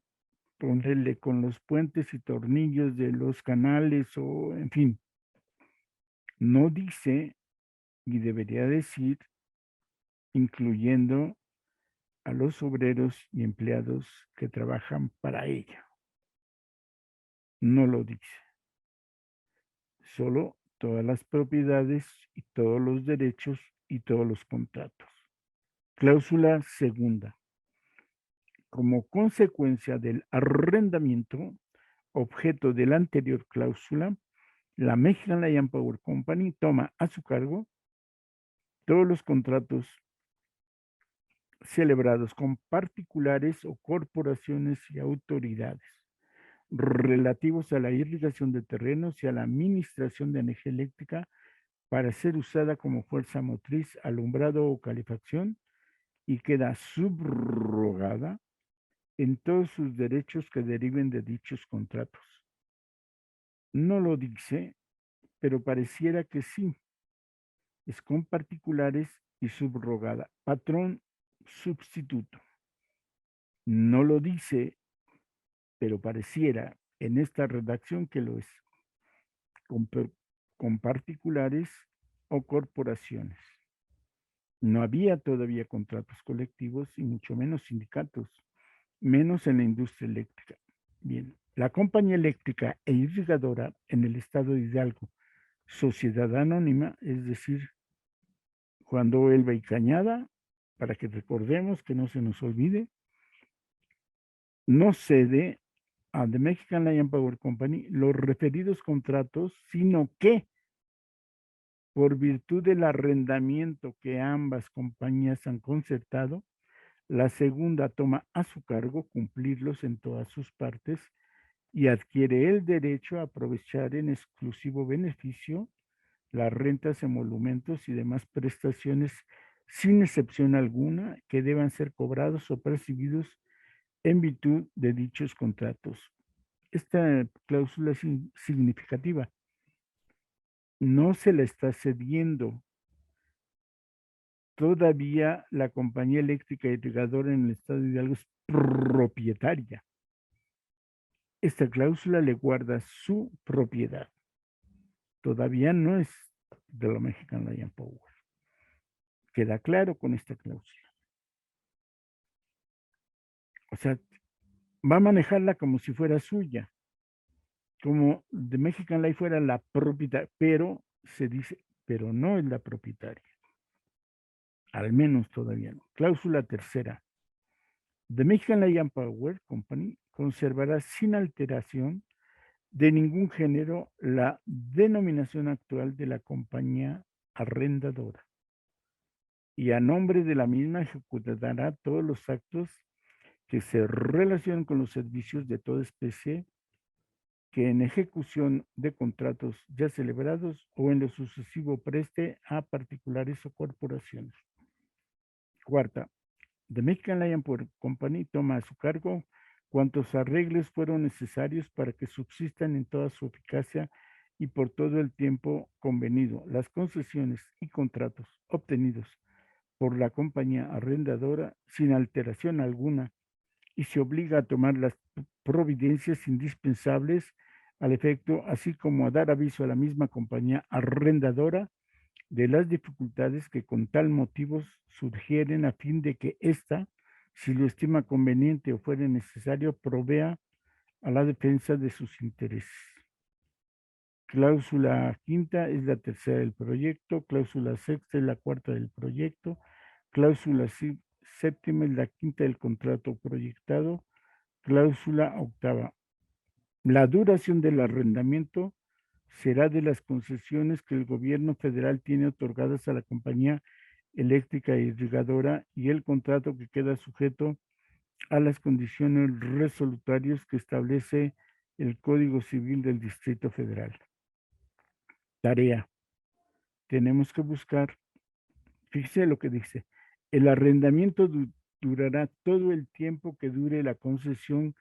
ponerle con los puentes y tornillos de los canales o, en fin, no dice y debería decir, incluyendo a los obreros y empleados que trabajan para ella. No lo dice. Solo todas las propiedades y todos los derechos y todos los contratos. Cláusula segunda. Como consecuencia del arrendamiento, objeto de la anterior cláusula, la Mexican Lion Power Company toma a su cargo todos los contratos celebrados con particulares o corporaciones y autoridades relativos a la irrigación de terrenos y a la administración de energía eléctrica para ser usada como fuerza motriz, alumbrado o calefacción y queda subrogada en todos sus derechos que deriven de dichos contratos. No lo dice, pero pareciera que sí. Es con particulares y subrogada. Patrón sustituto. No lo dice, pero pareciera en esta redacción que lo es. Con particulares o corporaciones. No había todavía contratos colectivos y mucho menos sindicatos, menos en la industria eléctrica. Bien, la compañía eléctrica e irrigadora en el estado de Hidalgo, sociedad anónima, es decir, Juan Elba y Cañada, para que recordemos que no se nos olvide, no cede a The Mexican Lion Power Company los referidos contratos, sino que por virtud del arrendamiento que ambas compañías han concertado, la segunda toma a su cargo cumplirlos en todas sus partes y adquiere el derecho a aprovechar en exclusivo beneficio las rentas, emolumentos y demás prestaciones sin excepción alguna que deban ser cobrados o percibidos en virtud de dichos contratos. Esta cláusula es significativa. No se la está cediendo. Todavía la compañía eléctrica y irrigadora en el estado de Hidalgo es propietaria. Esta cláusula le guarda su propiedad. Todavía no es de la Mexican Lion Power. Queda claro con esta cláusula. O sea, va a manejarla como si fuera suya, como de Mexican Life fuera la propietaria, pero se dice, pero no es la propietaria. Al menos todavía no. Cláusula tercera. The Mexican Lion Power Company conservará sin alteración de ningún género la denominación actual de la compañía arrendadora y a nombre de la misma ejecutará todos los actos que se relacionan con los servicios de toda especie que en ejecución de contratos ya celebrados o en lo sucesivo preste a particulares o corporaciones. Cuarta, The Mexican Lion Power Company toma a su cargo cuantos arreglos fueron necesarios para que subsistan en toda su eficacia y por todo el tiempo convenido las concesiones y contratos obtenidos por la compañía arrendadora sin alteración alguna y se obliga a tomar las providencias indispensables al efecto, así como a dar aviso a la misma compañía arrendadora de las dificultades que con tal motivo surgieren a fin de que ésta, si lo estima conveniente o fuere necesario, provea a la defensa de sus intereses. Cláusula quinta es la tercera del proyecto, cláusula sexta es la cuarta del proyecto, cláusula séptima es la quinta del contrato proyectado, cláusula octava. La duración del arrendamiento será de las concesiones que el gobierno federal tiene otorgadas a la compañía eléctrica e irrigadora y el contrato que queda sujeto a las condiciones resolutorias que establece el Código Civil del Distrito Federal. Tarea. Tenemos que buscar, fíjese lo que dice, el arrendamiento durará todo el tiempo que dure la concesión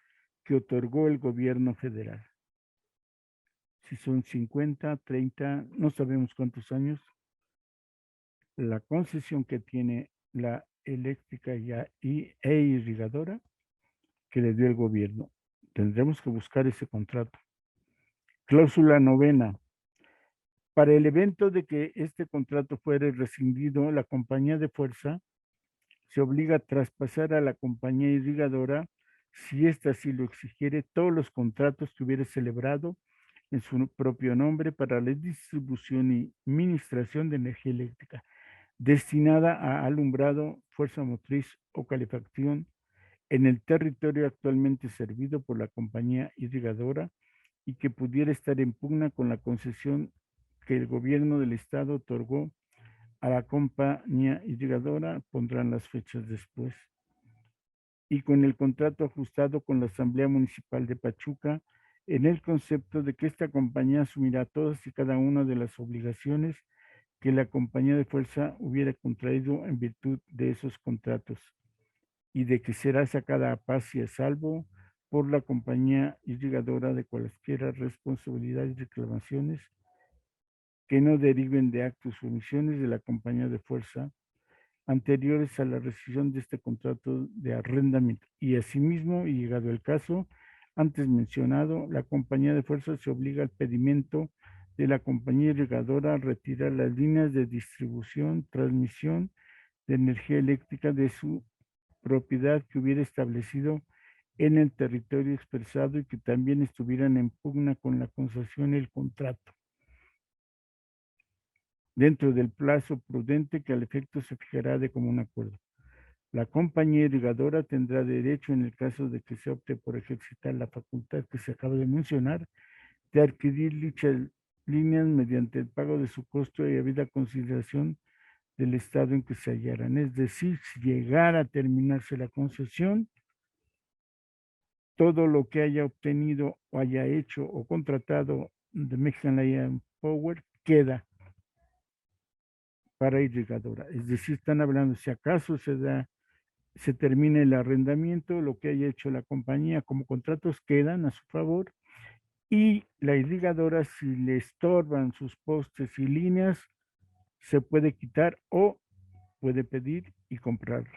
que otorgó el gobierno federal. Si son 50, 30, no sabemos cuántos años, la concesión que tiene la eléctrica e irrigadora que le dio el gobierno. Tendremos que buscar ese contrato. Cláusula novena. Para el evento de que este contrato fuere rescindido, la compañía de fuerza se obliga a traspasar a la compañía irrigadora, si ésta así lo exigiere, todos los contratos que hubiere celebrado en su propio nombre para la distribución y administración de energía eléctrica, destinada a alumbrado, fuerza motriz o calefacción en el territorio actualmente servido por la compañía irrigadora y que pudiera estar en pugna con la concesión que el gobierno del estado otorgó a la compañía irrigadora, pondrán las fechas después. Y con el contrato ajustado con la Asamblea Municipal de Pachuca, en el concepto de que esta compañía asumirá todas y cada una de las obligaciones que la compañía de fuerza hubiera contraído en virtud de esos contratos y de que será sacada a paz y a salvo por la compañía irrigadora de cualesquiera responsabilidades y reclamaciones que no deriven de actos o omisiones de la compañía de fuerza anteriores a la rescisión de este contrato de arrendamiento. Y asimismo, y llegado el caso antes mencionado, la compañía de fuerza se obliga al pedimento de la compañía irrigadora a retirar las líneas de distribución, transmisión de energía eléctrica de su propiedad que hubiera establecido en el territorio expresado y que también estuvieran en pugna con la concesión y el contrato, dentro del plazo prudente que al efecto se fijará de común acuerdo. La compañía irrigadora tendrá derecho, en el caso de que se opte por ejercitar la facultad que se acaba de mencionar, de adquirir dichas líneas mediante el pago de su costo y habida consideración del estado en que se hallaran. Es decir, si llegara a terminarse la concesión, todo lo que haya obtenido o haya hecho o contratado de Mexican Lion Power queda para irrigadora. Es decir, están hablando, si acaso se termina el arrendamiento, lo que haya hecho la compañía como contratos quedan a su favor y la irrigadora, si le estorban sus postes y líneas, se puede quitar o puede pedir y comprarlos.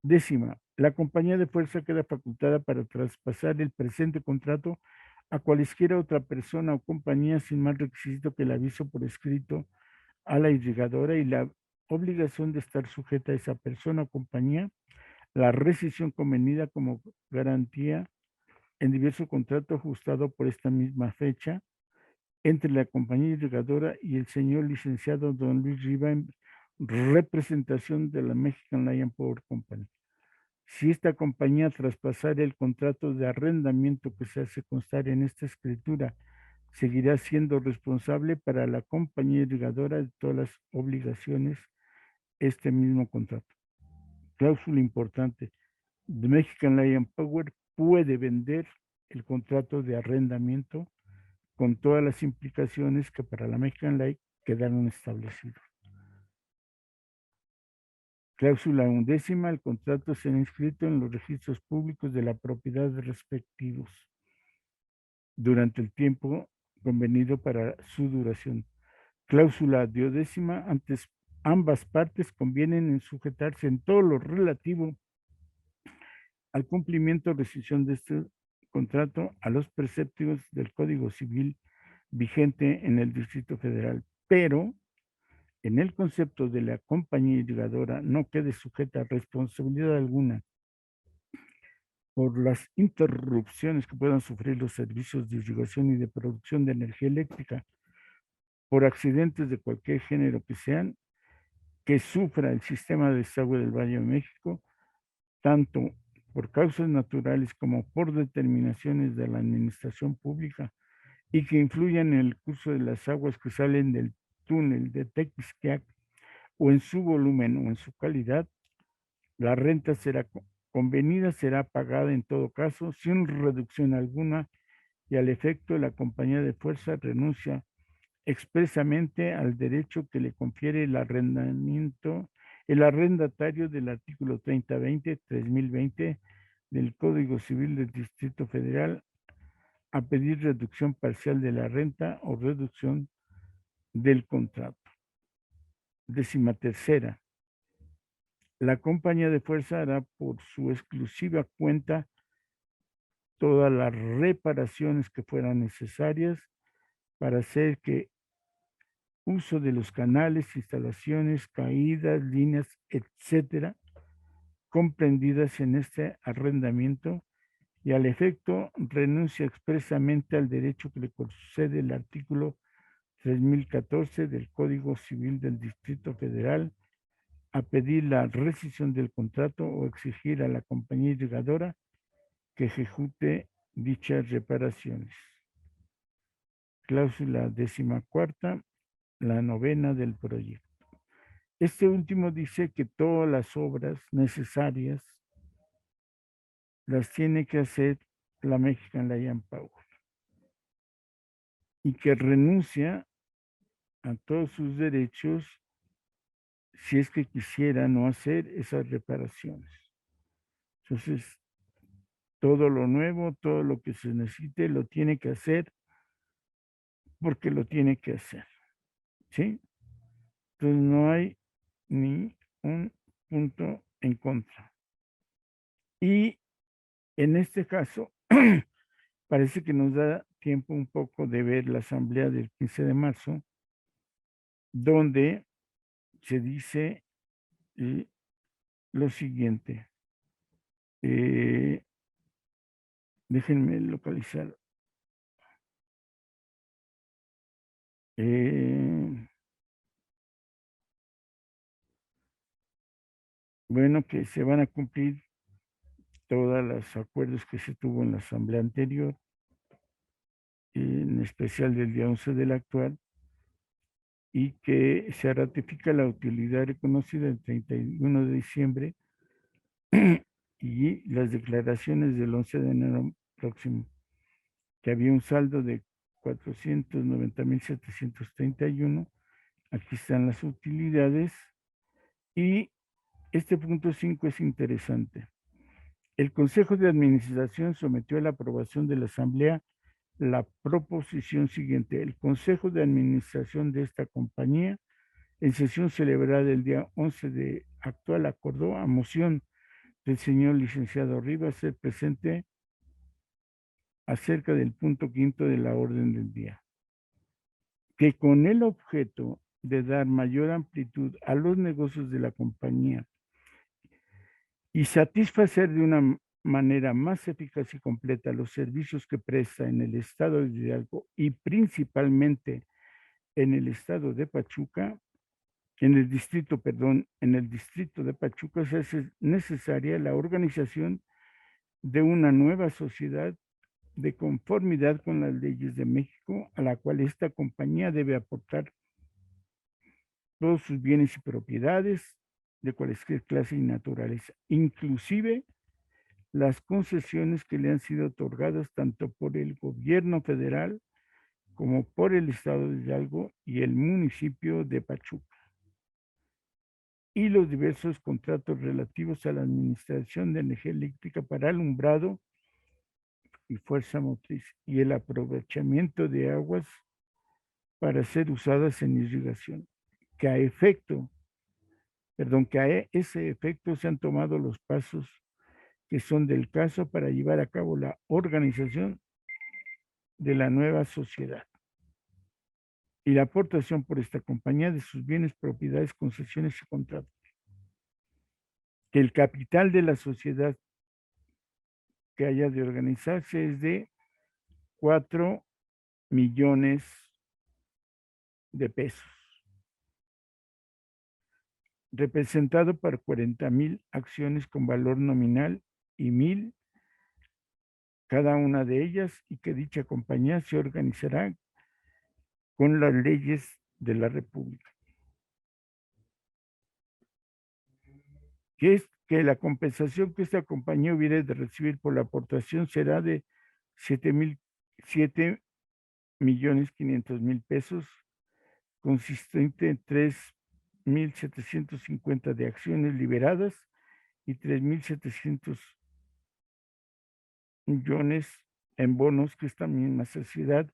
Décima, la compañía de fuerza queda facultada para traspasar el presente contrato a cualesquiera otra persona o compañía sin más requisito que el aviso por escrito a la irrigadora y la obligación de estar sujeta a esa persona o compañía, la rescisión convenida como garantía en diverso contrato ajustado por esta misma fecha entre la compañía irrigadora y el señor licenciado don Luis Riva en representación de la Mexican Lion Power Company. Si esta compañía traspasara el contrato de arrendamiento que se hace constar en esta escritura, seguirá siendo responsable para la compañía irrigadora de todas las obligaciones este mismo contrato. Cláusula importante. The Mexican Lion Power puede vender el contrato de arrendamiento con todas las implicaciones que para la Mexican Lion quedaron establecidas. Cláusula 11. El contrato será inscrito en los registros públicos de la propiedad respectivos durante el tiempo convenido para su duración. Cláusula 12. Antes, ambas partes convienen en sujetarse en todo lo relativo al cumplimiento o rescisión de este contrato a los preceptos del Código Civil vigente en el Distrito Federal, pero en el concepto de la compañía irrigadora no quede sujeta a responsabilidad alguna por las interrupciones que puedan sufrir los servicios de irrigación y de producción de energía eléctrica por accidentes de cualquier género que sean, que sufra el sistema de desagüe del Valle de México, tanto por causas naturales como por determinaciones de la administración pública y que influyan en el curso de las aguas que salen del túnel de Tequisquiac o en su volumen o en su calidad, la renta será convenida, será pagada en todo caso sin reducción alguna y al efecto la compañía de fuerza renuncia expresamente al derecho que le confiere el arrendamiento, el arrendatario del artículo 3020 del Código Civil del Distrito Federal a pedir reducción parcial de la renta o reducción del contrato. 13ª. La compañía de fuerza hará por su exclusiva cuenta todas las reparaciones que fueran necesarias para hacer que uso de los canales, instalaciones, caídas, líneas, etcétera, comprendidas en este arrendamiento y al efecto renuncia expresamente al derecho que le concede el artículo 3014 del Código Civil del Distrito Federal a pedir la rescisión del contrato o exigir a la compañía irrigadora que ejecute dichas reparaciones. Cláusula 14ª, la 9ª del proyecto. Este último dice que todas las obras necesarias las tiene que hacer la Mexican Land Power y que renuncia a todos sus derechos si es que quisiera no hacer esas reparaciones. Entonces, todo lo nuevo, todo lo que se necesite, lo tiene que hacer porque lo tiene que hacer. ¿Sí? Entonces, no hay ni un punto en contra. Y en este caso, parece que nos da tiempo un poco de ver la asamblea del 15 de marzo, donde se dice lo siguiente. Déjenme localizar. Bueno, que se van a cumplir todos los acuerdos que se tuvo en la asamblea anterior, en especial del día 11 del actual, y que se ratifica la utilidad reconocida el 31 de diciembre y las declaraciones del 11 de enero próximo, que había un saldo de 490,731. Aquí están las utilidades y este punto 5 es interesante. El Consejo de Administración sometió a la aprobación de la Asamblea la proposición siguiente. El Consejo de Administración de esta compañía, en sesión celebrada el día 11 de actual, acordó a moción del señor licenciado Rivas ser presente acerca del punto 5 de la orden del día, que con el objeto de dar mayor amplitud a los negocios de la compañía y satisfacer de una manera más eficaz y completa los servicios que presta en el estado de Hidalgo y principalmente en el estado de Pachuca, en el distrito de Pachuca, se hace necesaria la organización de una nueva sociedad de conformidad con las leyes de México, a la cual esta compañía debe aportar todos sus bienes y propiedades de cualquier clase y naturaleza, inclusive las concesiones que le han sido otorgadas tanto por el gobierno federal como por el estado de Hidalgo y el municipio de Pachuca, y los diversos contratos relativos a la administración de energía eléctrica para alumbrado y fuerza motriz y el aprovechamiento de aguas para ser usadas en irrigación, que a ese efecto se han tomado los pasos que son del caso para llevar a cabo la organización de la nueva sociedad. y la aportación por esta compañía de sus bienes, propiedades, concesiones y contratos. Que el capital de la sociedad que haya de organizarse es de 4 millones de pesos, representado por 40,000 acciones con valor nominal y 1,000 cada una de ellas, y que dicha compañía se organizará con las leyes de la República. Que es que la compensación que esta compañía hubiera de recibir por la aportación será de 7,500,000 pesos, consistente en 3,750 de acciones liberadas y 3,700 millones en bonos que esta misma sociedad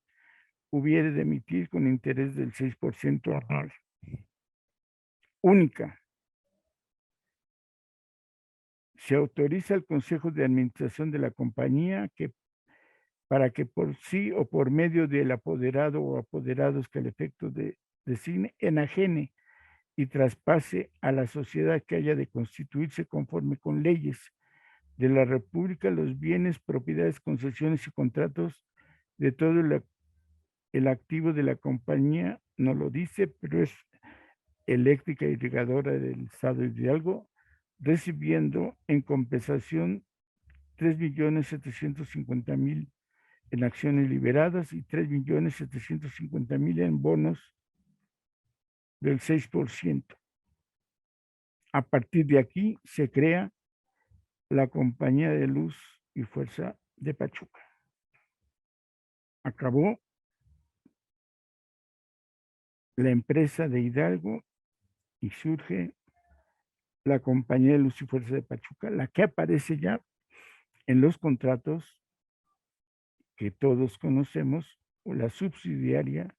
hubiera de emitir con interés del 6% anual. Única. Se autoriza al Consejo de Administración de la compañía para que por sí o por medio del apoderado o apoderados que al efecto designe, enajene y traspase a la sociedad que haya de constituirse conforme con leyes de la República los bienes, propiedades, concesiones y contratos de todo el activo de la compañía, no lo dice, pero es eléctrica y regadora del Estado de Hidalgo, recibiendo en compensación 3,750,000 en acciones liberadas y 3,750,000 en bonos del 6%. A partir de aquí se crea la Compañía de Luz y Fuerza de Pachuca. Acabó la empresa de Hidalgo y surge la Compañía de Luz y Fuerza de Pachuca, la que aparece ya en los contratos que todos conocemos, o la subsidiaria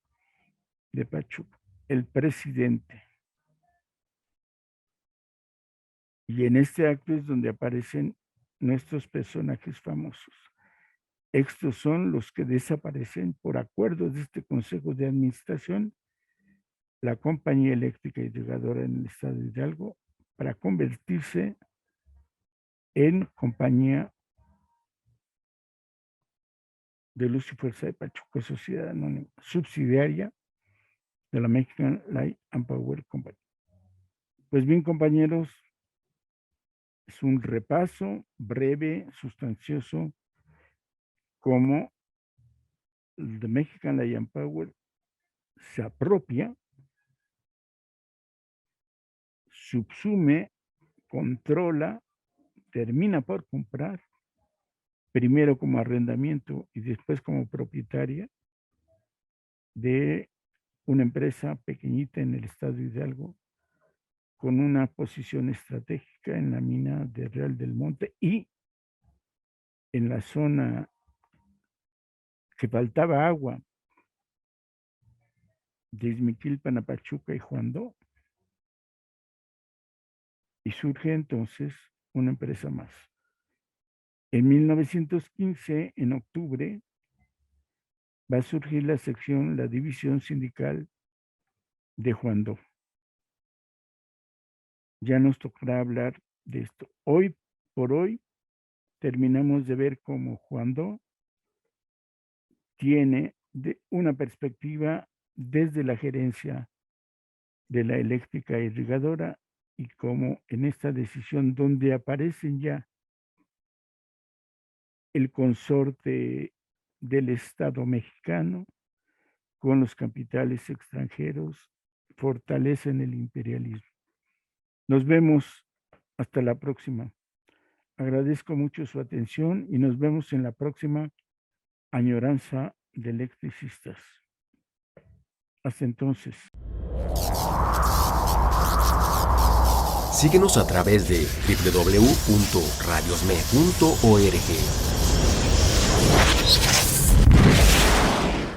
de Pachuca, el presidente. Y en este acto es donde aparecen nuestros personajes famosos. Estos son los que desaparecen por acuerdo de este Consejo de Administración, la Compañía Eléctrica y Regadora en el Estado de Hidalgo, para convertirse en Compañía de Luz y Fuerza de Pachuca, sociedad anónima, subsidiaria de la Mexican Light and Power Company. Pues bien, compañeros, es un repaso breve, sustancioso, cómo The Mexican Light and Power se apropia, subsume, controla, termina por comprar, primero como arrendamiento y después como propietaria de una empresa pequeñita en el estado de Hidalgo, con una posición estratégica en la mina de Real del Monte y en la zona que faltaba agua de Izmiquilpan a Pachuca y Juandó. Y surge entonces una empresa más. En 1915, en octubre, va a surgir la división sindical de Juandó. Ya nos tocará hablar de esto. Hoy por hoy terminamos de ver cómo Juandó tiene una perspectiva desde la gerencia de la eléctrica y regadora, y cómo en esta decisión donde aparecen ya el consorte del Estado mexicano con los capitales extranjeros fortalecen el imperialismo. Nos vemos hasta la próxima. Agradezco mucho su atención y nos vemos en la próxima Añoranza de Electricistas. Hasta entonces. Síguenos a través de www.radiosme.org.